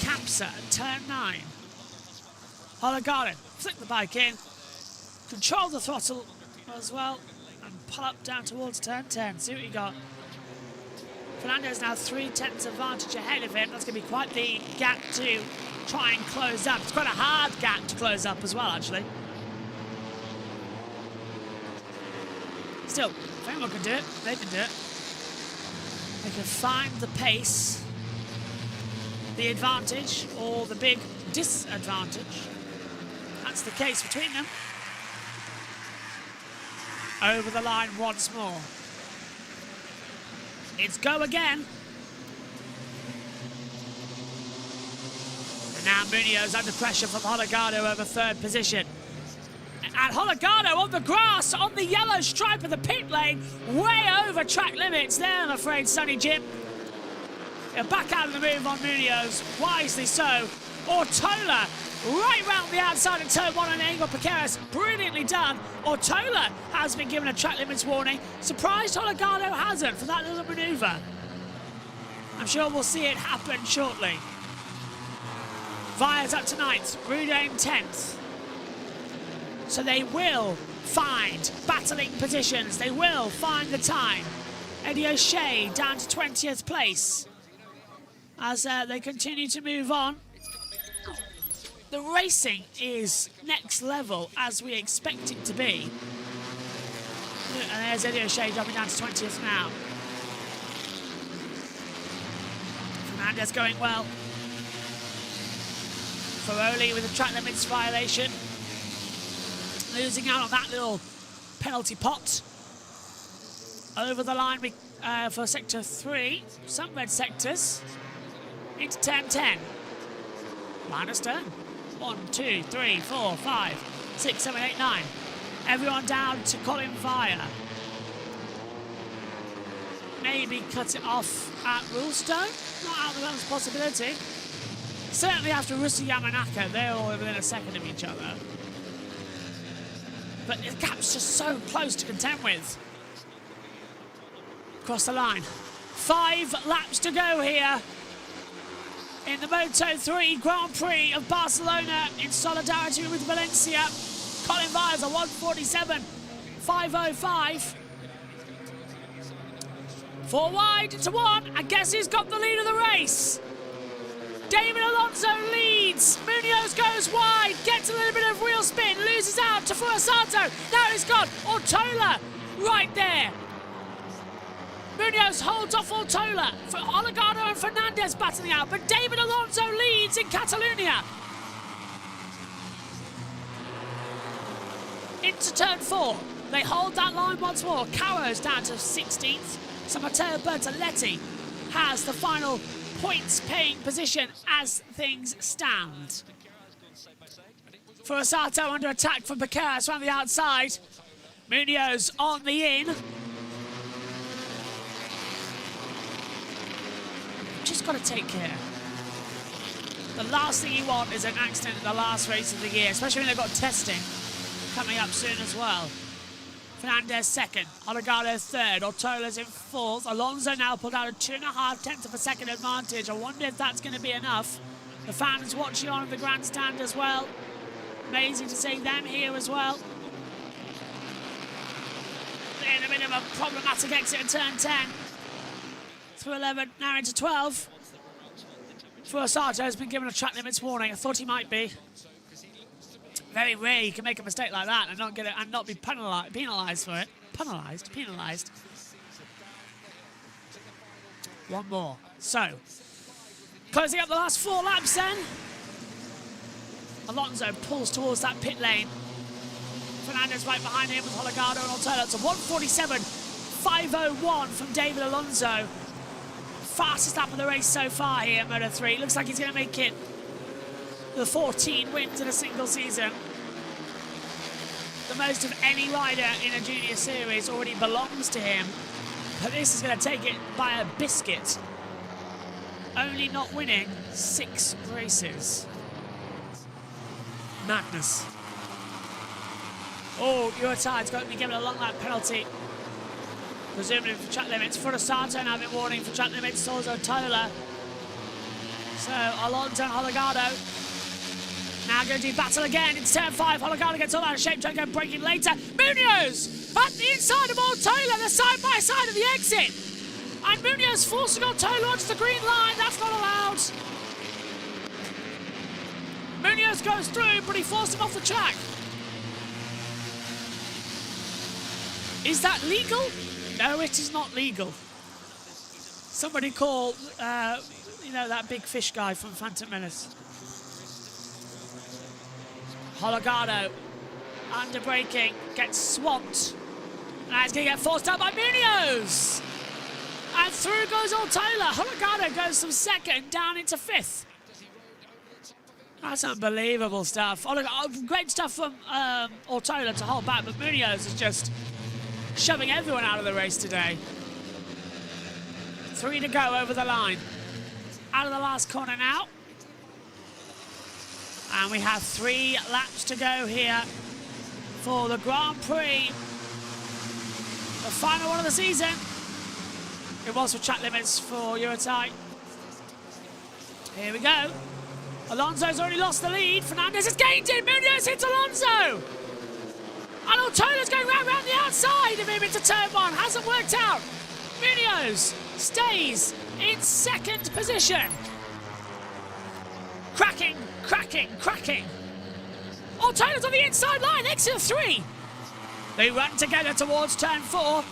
Capsa, turn 9. Hologado, flick the bike in. Control the throttle as well. And pull up down towards turn 10. See what you got. Fernandez now 3/10 advantage ahead of him. That's going to be quite the gap to try and close up. It's quite a hard gap to close up as well, actually. Still, if anyone can do it, they can do it. They can find the pace, the advantage, or the big disadvantage. That's the case between them. Over the line once more. It's go again. And now Munoz under pressure from Holgado over third position. And Holgado on the grass, on the yellow stripe of the pit lane, way over track limits there, I'm afraid, Sonny Jim. He'll back out of the move on Munoz, wisely so. Ortola right round the outside of turn 1 on Angel Piqueras, brilliantly done. Ortola has been given a track limits warning. Surprised Holgado hasn't for that little manoeuvre. I'm sure we'll see it happen shortly. Via's up tonight, Ruda in 10th. So they will find battling positions. They will find the time. Eddie O'Shea down to 20th place as they continue to move on. The racing is next level as we expect it to be. And there's Eddie O'Shea dropping down to 20th now. Fernandez going well. Ferroli with a track limits violation. Losing out on that little penalty pot. Over the line for sector 3, some red sectors. Into turn 10. Minus turn. 1, 2, 3, 4, 5, 6, 7, 8, 9. Everyone down to Colin Via. Maybe cut it off at Rulestone. Not out of the possibility. Certainly after Rusi Yamanaka, they're all within a second of each other. But the gap's just so close to contend with. Across the line. 5 laps to go here in the Moto3 Grand Prix of Barcelona in solidarity with Valencia. Colin Via's a 1:47.505. 4 wide into 1, and guess who's got the lead of the race? David Alonso leads. Munoz goes wide, gets a little bit of wheel spin, loses out to Furusato. Now he's gone. Ortola right there. Munoz holds off Ortola. For Holgado and Fernandez battling out, but David Alonso leads in Catalonia. Into turn 4. They hold that line once more. Caro's down to 16th. So Matteo Bertoletti has the final points-paying position as things stand. Furusato under attack from Piqueras from the outside. Munoz on the in. Just got to take care. The last thing you want is an accident in the last race of the year, especially when they've got testing coming up soon as well. Fernandez second, Holgado third, Ortola's in fourth. Alonso now pulled out a 2.5 of a second advantage. I wonder if that's going to be enough. The fans watching on the grandstand as well. Amazing to see them here as well. They're in a bit of a problematic exit in turn 10. Through 11, now into 12. Furusato has been given a track limits warning. I thought he might be. Very rare you can make a mistake like that and not get it and not be penalised for it. Penalised. One more. So, closing up the last 4 laps then. Alonso pulls towards that pit lane. Fernandez right behind him with Holgado and Ortola. It's a 1:47.501 from David Alonso. Fastest lap of the race so far here at Moto3. Looks like he's going to make it the 14 wins in a single season. The most of any rider in a junior series already belongs to him. But this is going to take it by a biscuit. Only not winning 6 races. Madness. Oh, Uretide's going to be given a long lap penalty. Presumably for track limits. Furusato now been warning for track limits. So is Ortola. So Alonso and Holgado now going to do battle again. It's turn 5. Holgado gets all out of shape. Trying to go braking later. Munoz at the inside of Ortola. They're side by side of the exit. And Munoz forcing Ortola onto the green line. That's not allowed. Munoz goes through, but he forced him off the track. Is that legal? No, it is not legal. Somebody call, that big fish guy from Phantom Menace. Holgado, under braking, gets swamped. And he's going to get forced out by Munoz. And through goes Ortola. Holgado goes from second down into fifth. That's unbelievable stuff. Great stuff from Ortola to hold back, but Munoz is just shoving everyone out of the race today. 3 to go over the line. Out of the last corner now. And we have 3 laps to go here for the Grand Prix. The final one of the season. It was for track limits for Eurotype. Here we go. Alonso's already lost the lead. Fernandez has gained it. Munoz hits Alonso. And Ortola's going round the outside of him into turn 1. Hasn't worked out. Munoz stays in second position. Cracking. Ortola's on the inside line, exit 3. They run together towards turn 4.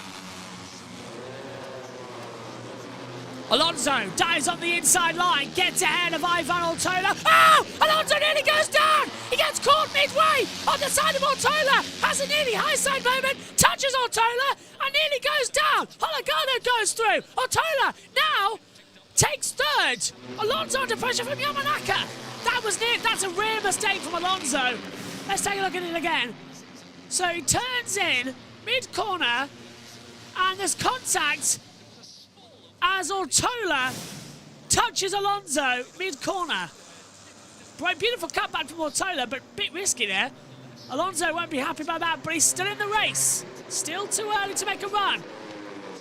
Alonso dives on the inside line, gets ahead of Ivan Ortola. Oh! Alonso nearly goes down! He gets caught midway on the side of Ortola, has a nearly high side moment, touches Ortola, and nearly goes down. Holgado goes through. Ortola now takes third. Alonso under pressure from Yamanaka. That was near. That's a rare mistake from Alonso. Let's take a look at it again. So he turns in mid-corner, and there's contact as Ortola touches Alonso mid-corner. Beautiful cutback from Ortola, but a bit risky there. Alonso won't be happy about that, but he's still in the race. Still too early to make a run.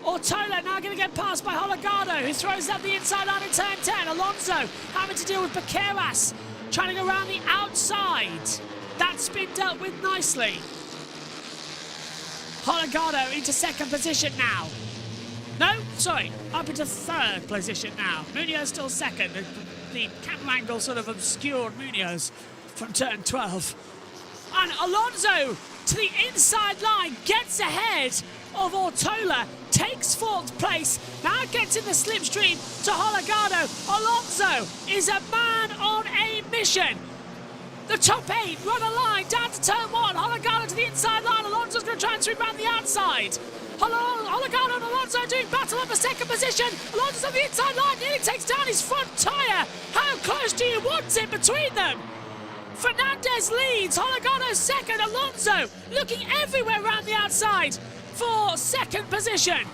Ortola now going to get passed by Holgado, who throws up the inside line in turn 10. Alonso having to deal with Baqueras, trying to go around the outside. That's been dealt with nicely. Holgado into second position now. No, sorry, up into third position now. Munoz still second. The camera angle sort of obscured Munoz from turn 12. And Alonso to the inside line, gets ahead of Ortola, takes 4th place, now gets in the slipstream to Holgado. Alonso is a man on a mission. The top 8 run a line down to turn 1. Holgado to the inside line. Alonso's going to try and sweep around the outside. Holgado and Alonso doing battle on the second position. Alonso's on the inside line, nearly takes down his front tyre. How close do you want it between them? Fernandez leads, Holgado second. Alonso looking everywhere around the outside for second position.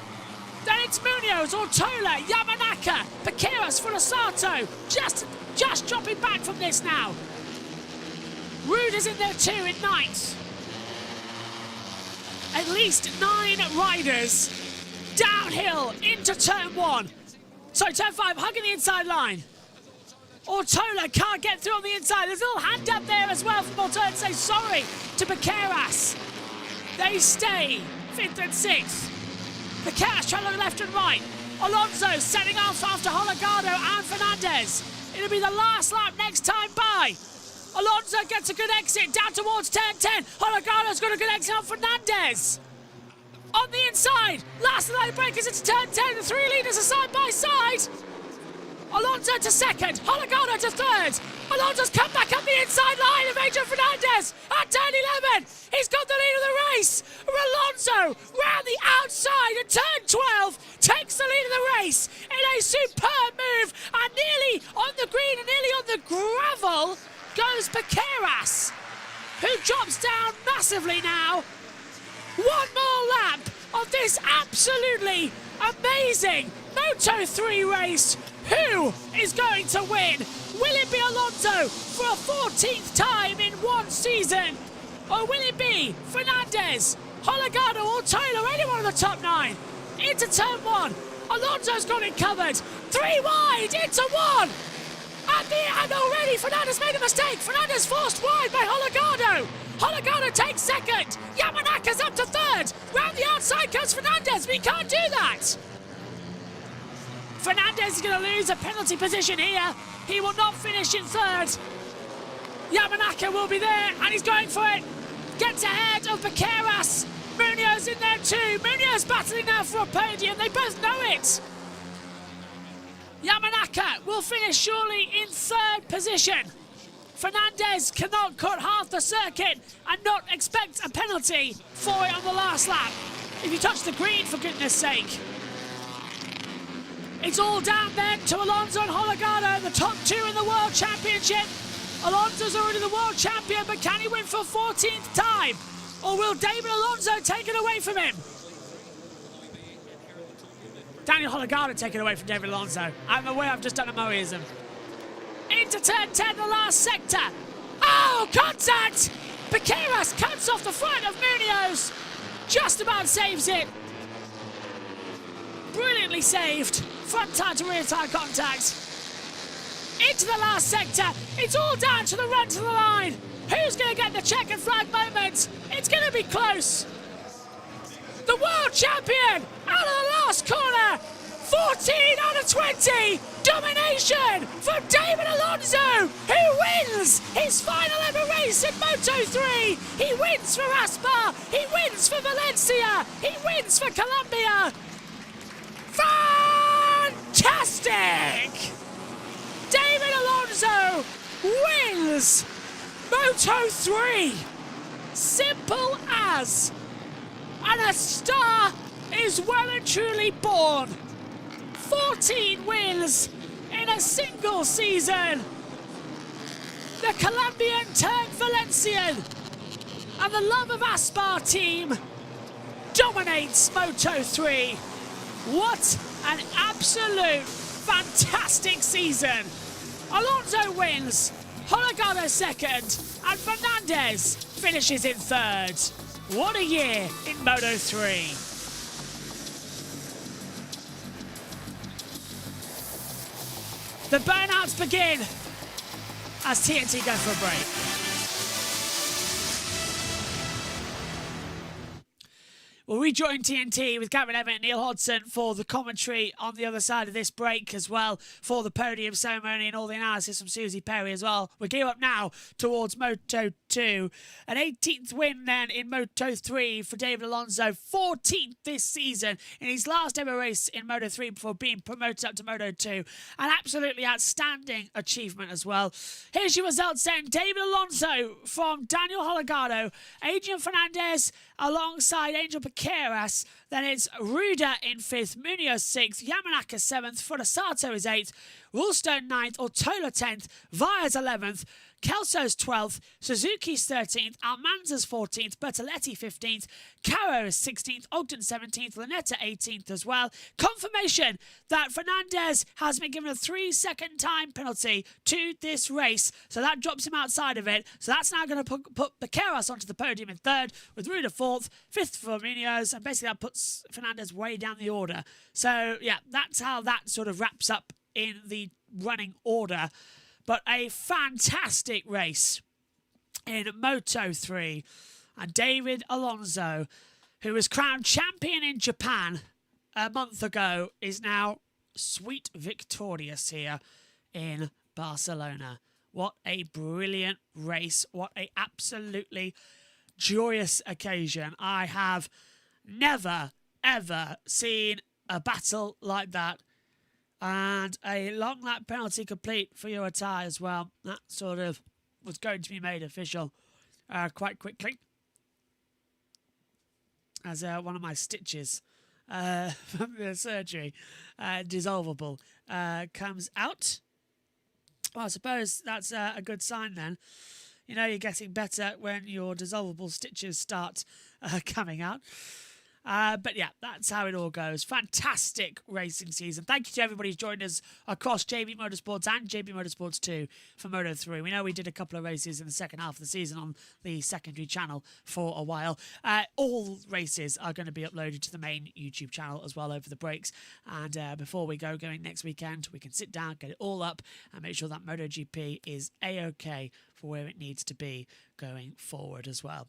Then it's Munoz, Ortola, Yamanaka, Baqueras, Furusato. Just dropping back from this now. Rude is in there too in 9th. At least 9 riders downhill into turn 1. Sorry, turn 5, hugging the inside line. Ortola can't get through on the inside. There's a little hand up there as well from Ortola to say sorry to Baqueras. They stay 5th and 6th. Baqueras trying to look left and right. Alonso setting off after Holgado and Fernandez. It'll be the last lap next time by. Alonso gets a good exit down towards turn 10. Holgado's got a good exit on Fernandez. On the inside, last of the breakers into turn 10. The 3 leaders are side by side. Alonso to second, Holgado to third. Alonso's come back up the inside line of Adrian Fernandez at turn 11. He's got the lead of the race. Alonso round the outside at turn 12 takes the lead of the race in a superb move, and nearly on the green and nearly on the gravel goes Baqueras, who drops down massively now. One more lap of this absolutely amazing Moto3 race. Who is going to win? Will it be Alonso for a 14th time in one season? Or will it be Fernandez, Holgado, Ortola, anyone of the top 9? Into turn 1. Alonso's got it covered. 3 wide into 1. And already Fernandez made a mistake. Fernandez forced wide by Holgado. Holgado takes second. Yamanaka's up to third. Round the outside comes Fernandez, but he can't do that. Fernandez is going to lose a penalty position here. He will not finish in third. Yamanaka will be there, and he's going for it. Gets ahead of Baqueras. Munoz in there too. Munoz battling now for a podium. They both know it. Yamanaka will finish surely in third position. Fernandez cannot cut half the circuit and not expect a penalty for it on the last lap. If you touch the green, for goodness sake. It's all down then to Alonso and Holgado, the top two in the World Championship. Alonso's already the World Champion, but can he win for 14th time? Or will David Alonso take it away from him? Daniel Holgado take it away from David Alonso. I'm aware I've just done a Moeism. Into turn 10, the last sector. Oh, contact! Baqueras cuts off the front of Munoz. Just about saves it. Brilliantly saved. Front tire to rear tire contact. Into the last sector. It's all down to the run to the line. Who's going to get the checkered flag moment? It's going to be close. The world champion out of the last corner. 14 out of 20. Domination from David Alonso, who wins his final ever race in Moto3. He wins for Aspar. He wins for Valencia. He wins for Colombia. Fantastic! David Alonso wins Moto3. Simple as. And a star is well and truly born. 14 wins in a single season. The Colombian turned Valencian and the Love of Aspar team dominates Moto3. What an absolute fantastic season. Alonso wins, Holgado second, and Fernandez finishes in third. What a year in Moto3. The burnouts begin as TNT go for a break. We'll rejoin TNT with Gavin Evans and Neil Hodson for the commentary on the other side of this break as well, for the podium ceremony and all the analysis from Susie Perry as well. We gear up now towards Moto2. An 18th win then in Moto3 for David Alonso, 14th this season in his last ever race in Moto3 before being promoted up to Moto2. An absolutely outstanding achievement as well. Here's your results then. David Alonso from Daniel Holgado, Adrian Fernandez alongside Angel Baqueras. Then it's Ruda in 5th, Munoz 6th, Yamanaka 7th, Fodasato is 8th, Woolstone 9th, Ortola 10th, Vyas 11th, Kelso's 12th, Suzuki's 13th, Almanza's 14th, Bertoletti 15th, Caro is 16th, Ogden 17th, Lunetta 18th as well. Confirmation that Fernandez has been given a 3-second time penalty to this race, so that drops him outside of it. So that's now going to put Baqueras onto the podium in 3rd, with Ruda 4th, 5th for Munoz, and basically that puts Fernandez way down the order. So yeah, that's how that sort of wraps up in the running order. But a fantastic race in Moto3. And David Alonso, who was crowned champion in Japan a month ago, is now sweet victorious here in Barcelona. What a brilliant race. What a absolutely joyous occasion. I have never, ever seen a battle like that. And a long lap penalty complete for Yoatai as well. That sort of was going to be made official quite quickly. As one of my stitches from the surgery, dissolvable, comes out. Well, I suppose that's a good sign then. You know you're getting better when your dissolvable stitches start coming out. But yeah, that's how it all goes. Fantastic racing season. Thank you to everybody who's joined us across JB Motorsports and JB Motorsports 2 for Moto3. We know we did a couple of races in the second half of the season on the secondary channel for a while. All races are going to be uploaded to the main YouTube channel as well over the breaks. And before we going next weekend, we can sit down, get it all up and make sure that MotoGP is A-OK for where it needs to be going forward as well.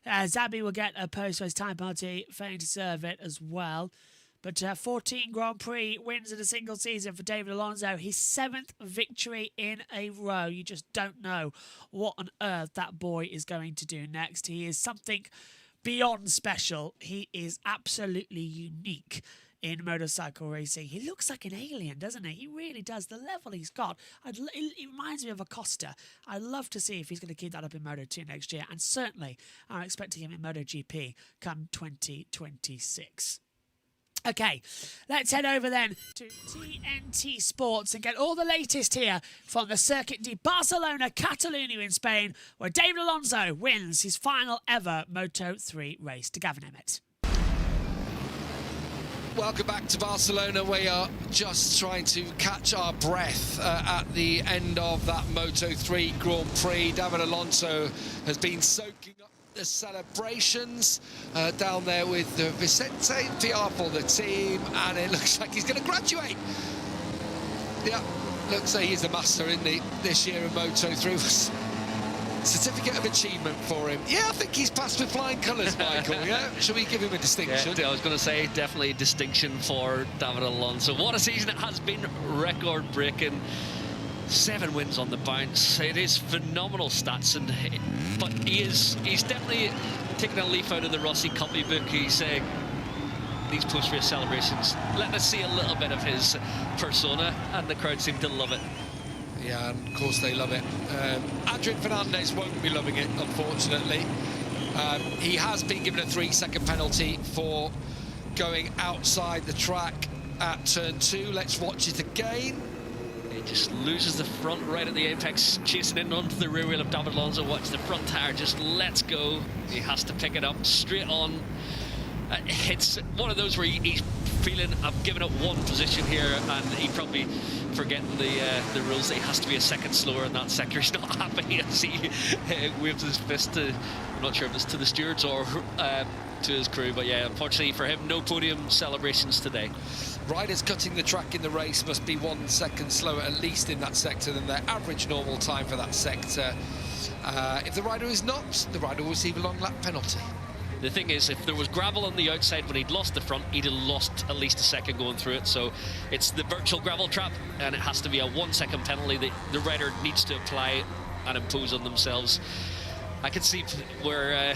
Zabi will get a post-race time penalty, failing to serve it as well. But 14 Grand Prix wins in a single season for David Alonso. His 7th victory in a row. You just don't know what on earth that boy is going to do next. He is something beyond special. He is absolutely unique in motorcycle racing. He looks like an alien, doesn't he? He really does. The level he's got, it reminds me of Acosta. I'd love to see if he's going to keep that up in Moto2 next year. And certainly, I'm expecting him in MotoGP come 2026. Okay, let's head over then to TNT Sports and get all the latest here from the Circuit de Barcelona, Catalunya in Spain, where David Alonso wins his final ever Moto3 race. To Gavin Emmett. Welcome back to Barcelona. We are just trying to catch our breath at the end of that Moto3 Grand Prix. David Alonso has been soaking up the celebrations down there with Vicente Piafo, the team, and it looks like he's going to graduate. Yeah, looks like he's the master in this year of Moto3. Certificate of achievement for him. Yeah, I think he's passed with flying colours, Michael. Yeah, should we give him a distinction? Yeah, I was going to say definitely a distinction for David Alonso. What a season it has been, record-breaking. 7 wins on the bounce. It is phenomenal stats, but he's definitely taken a leaf out of the Rossi copybook. He's these post-race celebrations, let us see a little bit of his persona, and the crowd seem to love it. Yeah, and of course they love it. Adrian Fernandez won't be loving it, unfortunately. He has been given a 3-second penalty for going outside the track at turn 2. Let's watch it again. He just loses the front right at the apex, chasing in onto the rear wheel of David Alonso. Watch the front tyre just lets go. He has to pick it up straight on. It's one of those where he's feeling, I've given up one position here, and he probably forgetting the rules that he has to be a second slower in that sector. He's not happy as he waves his fist to, I'm not sure if it's to the stewards or to his crew, but yeah, unfortunately for him, no podium celebrations today. Riders cutting the track in the race must be 1 second slower at least in that sector than their average normal time for that sector. If the rider is not, the rider will receive a long lap penalty. The thing is, if there was gravel on the outside when he'd lost the front, he'd have lost at least a second going through it. So it's the virtual gravel trap, and it has to be a 1 second penalty that the rider needs to apply and impose on themselves. I can see where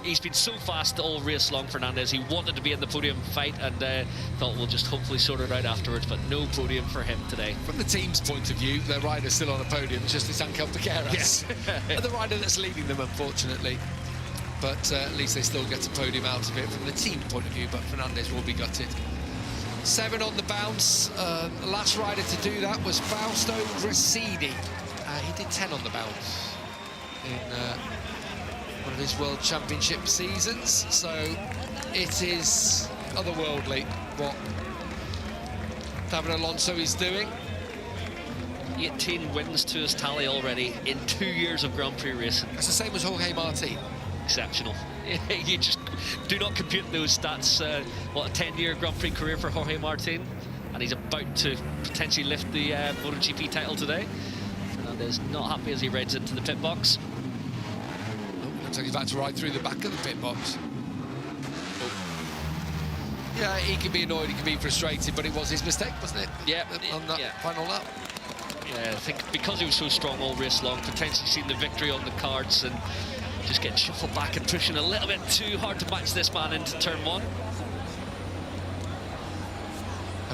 he's been so fast all race long, Fernandez. He wanted to be in the podium fight and thought we'll just hopefully sort it out afterwards, but no podium for him today. From the team's point of view, their rider's still on the podium, just as Angel Piqueras. Yes. The rider that's leading them, unfortunately. But at least they still get a podium out of it from the team point of view, but Fernandez will be gutted. 7 on the bounce. The last rider to do that was Fausto Ricciardi. He did 10 on the bounce in one of his World Championship seasons, so it is otherworldly what David Alonso is doing. 18 wins to his tally already in 2 years of Grand Prix racing. That's the same as Jorge Martin. Exceptional. You just do not compute those stats. What, a 10-year Grand Prix career for Jorge Martin, and he's about to potentially lift the MotoGP title today. Fernandez not happy as he rides into the pit box. Looks like he's about to ride through the back of the pit box. Yeah, he can be annoyed, he can be frustrated, but it was his mistake, wasn't it? Yeah. On that final lap. Yeah, I think because he was so strong all race long, potentially seen the victory on the cards and just getting shuffled back and pushing a little bit too hard to match this man into turn 1.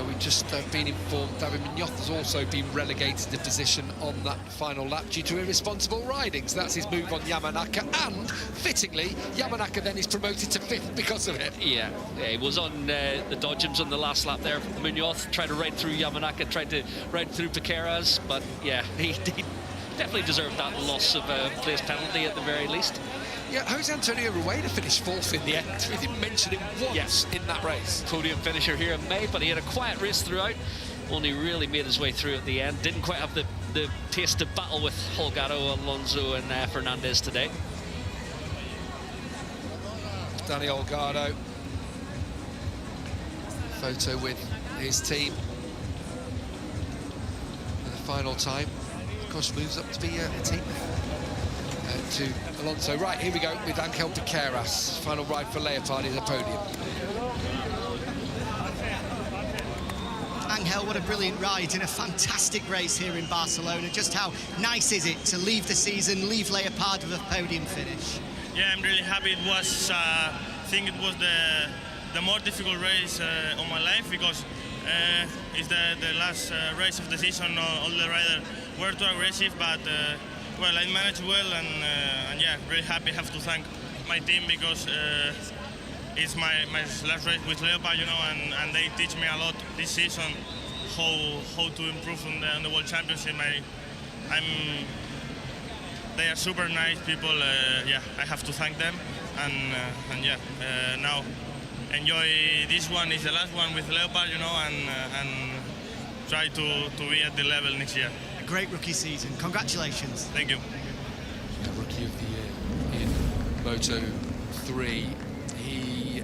We've just been informed David Munoz has also been relegated to position on that final lap due to irresponsible riding. So that's his move on Yamanaka, and fittingly, Yamanaka then is promoted to 5th because of it. Yeah, he was on the dodgems on the last lap there. Munoz tried to ride through Yamanaka, tried to ride through Piqueras, but yeah, he definitely deserved that loss of place penalty at the very least. Yeah, Jose Antonio Rueda finished 4th in the end. We didn't mention him once in that race. Podium finisher here in May, but he had a quiet race throughout. Only really made his way through at the end. Didn't quite have the pace to battle with Holgado, Alonso and Fernandez today. Danny Holgado. Photo with his team. For the final time. Of course, moves up to be a team to Alonso. Right, here we go with Angel Piqueras. Final ride for Leopard is a podium. Angel, what a brilliant ride in a fantastic race here in Barcelona. Just how nice is it to leave the season, leave Leopard with a podium finish? Yeah, I'm really happy. It was, I think it was the more difficult race of my life, because it's the last race of the season. All the riders were too aggressive, but well, I managed well, and yeah, really happy. Have to thank my team, because it's my last race with Leopard, you know, and they teach me a lot this season how to improve on the World Championship. They are super nice people. Yeah, I have to thank them, and yeah, now enjoy this one. Is the last one with Leopard, you know, and try to be at the level next year. A great rookie season. Congratulations. Thank you. Rookie of the year in Moto3. He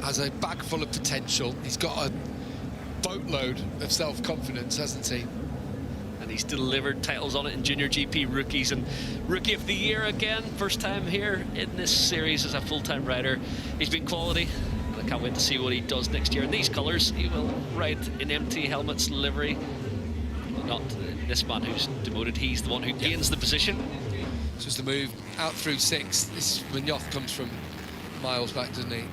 has a bag full of potential. He's got a boatload of self-confidence, hasn't he? And he's delivered titles on it in Junior GP rookies, and Rookie of the Year again, first time here in this series as a full-time rider. He's been quality, and I can't wait to see what he does next year in these colours. He will ride in MT Helmet's livery. Not this man who's demoted, he's the one who gains the position. Just the move out through 6. This Munoz comes from miles back, doesn't he?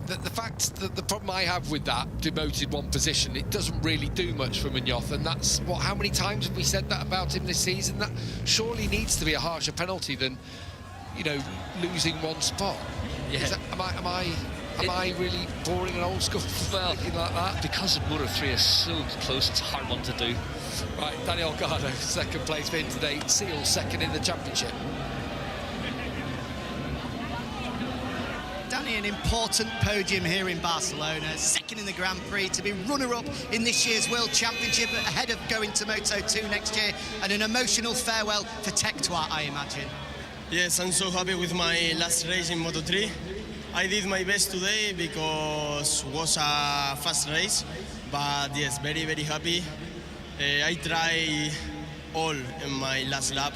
The fact that the problem I have with that demoted one position, it doesn't really do much for Munoz, and that's what, how many times have we said that about him this season? That surely needs to be a harsher penalty than, you know, losing one spot. Yeah. That, am I really boring and old school? Well, like that? Because Moto3 is so close, it's a hard one to do. Right, Daniel Gardo, second place for him today. Seal second in the championship. Danny, an important podium here in Barcelona, second in the Grand Prix, to be runner-up in this year's World Championship, ahead of going to Moto2 next year, and an emotional farewell for Tectois, I imagine. Yes, I'm so happy with my last race in Moto3. I did my best today because it was a fast race, but yes, very, very happy. I tried all in my last lap.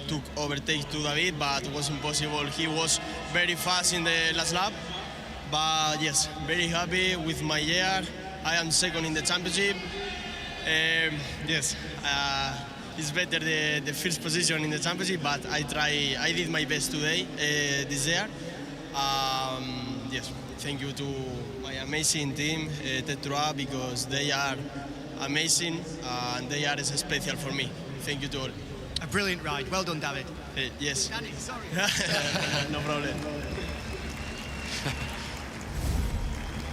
Took overtake to David, but it was impossible. He was very fast in the last lap. But yes, very happy with my year. I am second in the championship. Yes, it's better the first position in the championship, but I did my best today, this year. Yes, thank you to my amazing team, Tetra, because they are amazing and they are special for me. Thank you to all. A brilliant ride. Well done, David. Yes. Danny, sorry. No problem.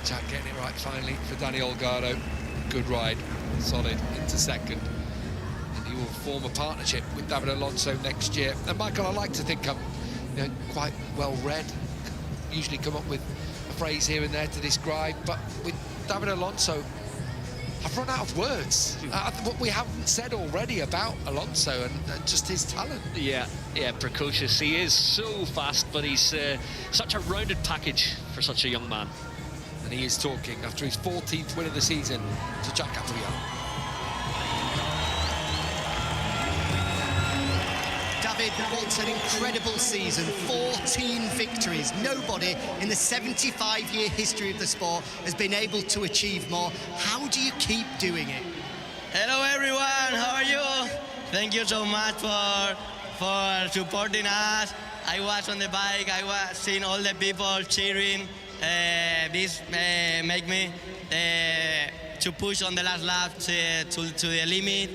Jack getting it right finally for Daniel Gardo. Good ride, solid into second. And he will form a partnership with David Alonso next year. And Michael, I like to think I'm quite well read. Usually come up with a phrase here and there to describe, but with David Alonso, I've run out of words. What we haven't said already about Alonso and just his talent. Yeah, precocious. He is so fast, but he's such a rounded package for such a young man. And he is talking after his 14th win of the season to Jack Appleyard. David, what an incredible season. 14 victories. Nobody in the 75-year history of the sport has been able to achieve more. How do you keep doing it? Hello everyone, how are you? Thank you so much for supporting us. I was on the bike, I was seeing all the people cheering. This make me to push on the last lap to the limit.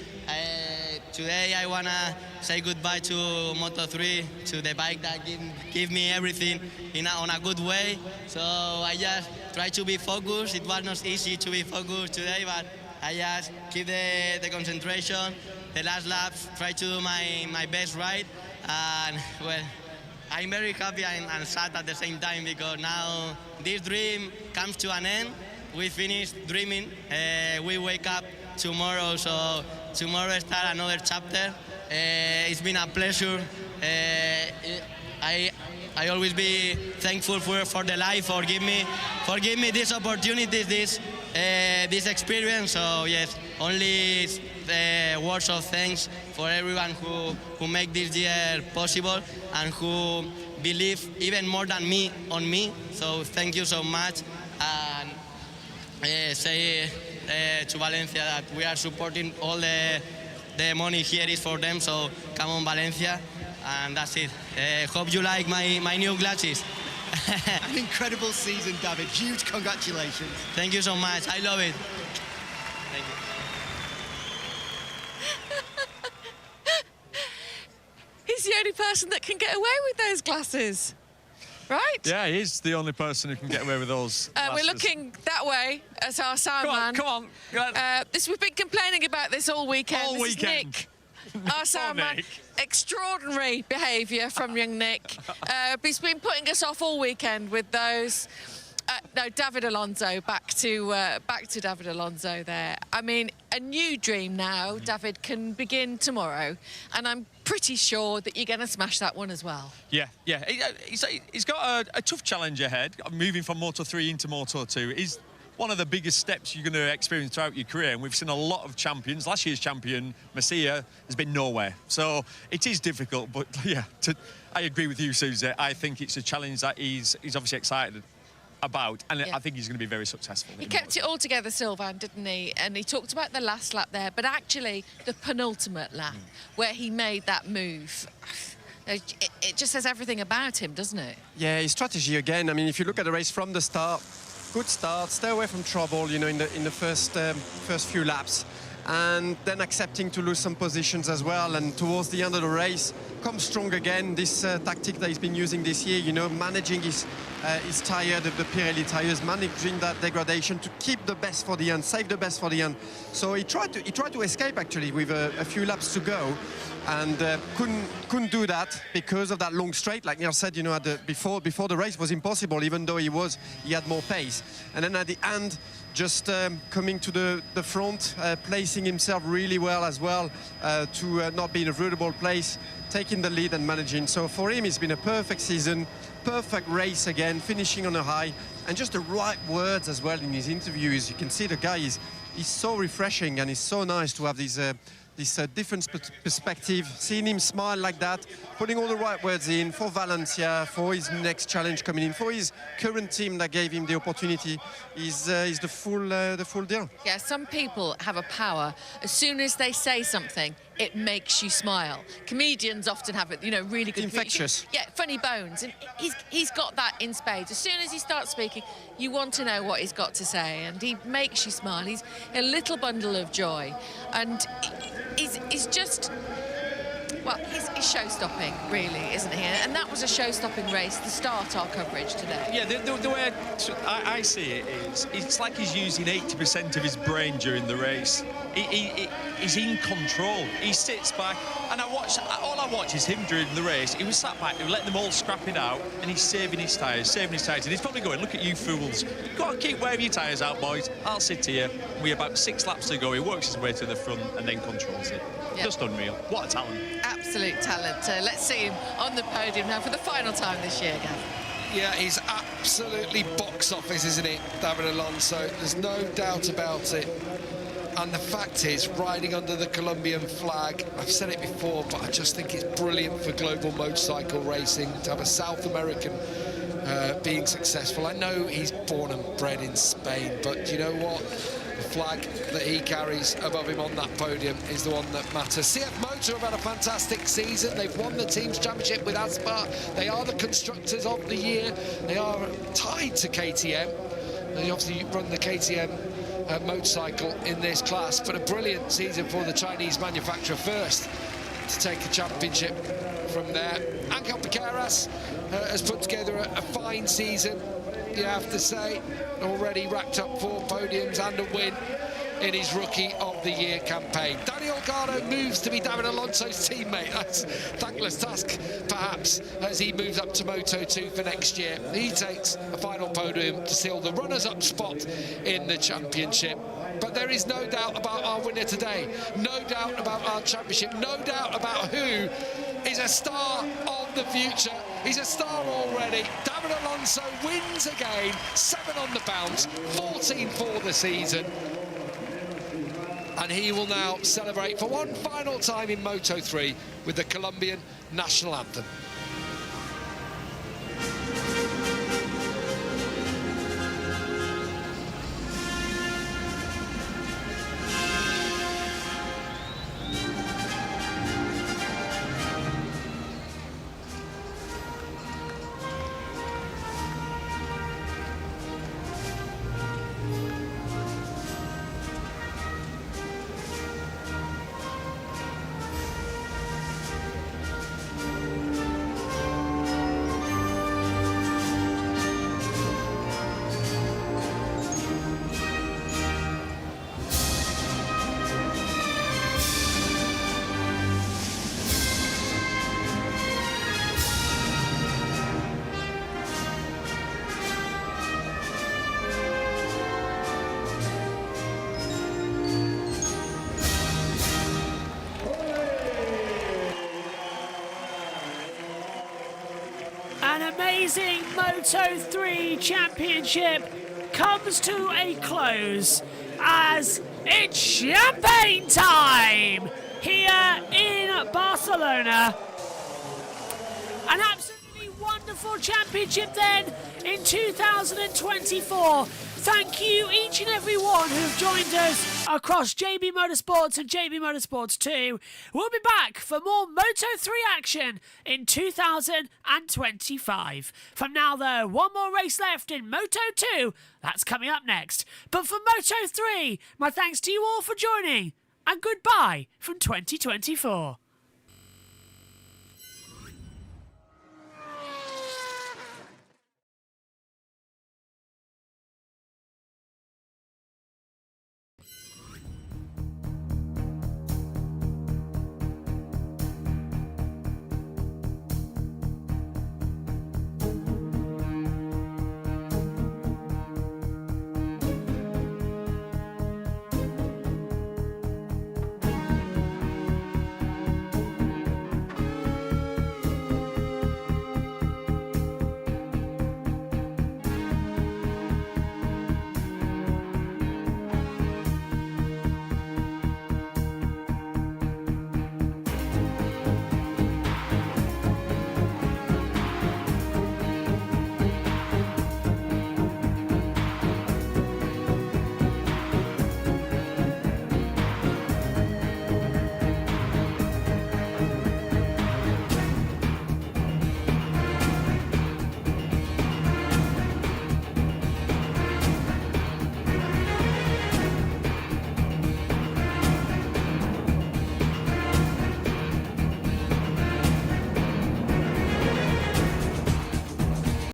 Today I wanna say goodbye to Moto3, to the bike that give me everything on a good way. So I just try to be focused. It was not easy to be focused today, but I just keep the concentration. The last laps, try to do my best ride. And well, I'm very happy and sad at the same time, because now this dream comes to an end. We finished dreaming. We wake up tomorrow, so tomorrow start another chapter. It's been a pleasure. I always be thankful for the life, for give me this opportunity, this experience. So yes, only words of thanks for everyone who make this year possible and who believe even more than me on me. So thank you so much. And say to Valencia that we are supporting all the money here is for them. So come on, Valencia. And that's it. Hope you like my new glasses. An incredible season, David. Huge congratulations. Thank you so much. I love it. Thank you. He's the only person that can get away with those glasses, right? Yeah, he is the only person who can get away with those glasses. We're looking that way at our sound man. Come on. We've been complaining about this all weekend. All this weekend. Is Nick, our sound man. Extraordinary behaviour from young Nick. He's been putting us off all weekend with those. No, David Alonso, back to David Alonso there. I mean, a new dream now, David, can begin tomorrow, and I'm pretty sure that you're going to smash that one as well. Yeah. He's got a tough challenge ahead. Moving from Moto3 into Moto2 is one of the biggest steps you're going to experience throughout your career, and we've seen a lot of champions. Last year's champion, Masia, has been nowhere. So it is difficult, but yeah, I agree with you, Susie. I think it's a challenge that he's obviously excited about, and I think he's going to be very successful. He kept it all together, Sylvain, didn't he? And he talked about the last lap there, but actually the penultimate lap where he made that move. It just says everything about him, doesn't it? Yeah, his strategy again. I mean, if you look at the race from the start, good start, stay away from trouble, you know, in the first few laps, and then accepting to lose some positions as well. And towards the end of the race, come strong again. This tactic that he's been using this year, you know, managing his tyre, the Pirelli tyres, managing that degradation to keep the best for the end, save the best for the end. So he tried to escape actually with a few laps to go, and couldn't do that because of that long straight. Like Neil said, you know, before the race was impossible, even though he had more pace. And then at the end, just coming to the front, placing himself really well as well, to not be in a vulnerable place, taking the lead and managing. So for him, it's been a perfect season, perfect race again, finishing on a high, and just the right words as well in his interviews. You can see the guy is so refreshing, and it's so nice to have this different perspective, seeing him smile like that, putting all the right words in for Valencia, for his next challenge coming in, for his current team that gave him the opportunity, is the full deal. Yeah, some people have a power. As soon as they say something, it makes you smile. Comedians often have it, you know, really good. Infectious. Yeah, funny bones. And he's got that in spades. As soon as he starts speaking, you want to know what he's got to say, and he makes you smile. He's a little bundle of joy. And he's just... Well, he's show-stopping, really, isn't he? And that was a show-stopping race to start our coverage today. Yeah, the way I see it is, it's like he's using 80% of his brain during the race. He's in control. He sits back, and all I watch is him during the race. He was sat back, he was letting them all scrap it out, and he's saving his tyres. And he's probably going, look at you fools. Go on, keep wearing your tyres out, boys. I'll sit here. We're about 6 laps to go. He works his way to the front and then controls it. Yep. Just unreal. What a talent. Absolute talent. Let's see him on the podium now for the final time this year, Gav. Yeah, he's absolutely box office, isn't it, David Alonso? There's no doubt about it. And the fact is, riding under the Colombian flag, I've said it before, but I just think it's brilliant for global motorcycle racing to have a South American being successful. I know he's born and bred in Spain, but you know what? The flag that he carries above him on that podium is the one that matters. CF Motor have had a fantastic season. They've won the team's championship with Aspar. They are the constructors of the year. They are tied to KTM. They obviously run the KTM motorcycle in this class, but a brilliant season for the Chinese manufacturer, first to take a championship from there. Angel Piqueras has put together a fine season, you have to say. Already racked up 4 podiums and a win in his Rookie of the Year campaign. Daniel Gardo moves to be David Alonso's teammate. That's a thankless task, perhaps, as he moves up to Moto2 for next year. He takes a final podium to seal the runners-up spot in the championship. But there is no doubt about our winner today. No doubt about our championship. No doubt about who is a star of the future. He's a star already. David Alonso wins again. 7 on the bounce, 14 for the season. And he will now celebrate for one final time in Moto3 with the Colombian national anthem. amazing Moto3 Championship comes to a close as it's champagne time here in Barcelona. An absolutely wonderful championship then in 2024. Thank you each and every one who've joined us across JB Motorsports and JB Motorsports 2. We'll be back for more Moto3 action in 2025. From now though, one more race left in Moto2. That's coming up next. But for Moto3, my thanks to you all for joining and goodbye from 2024.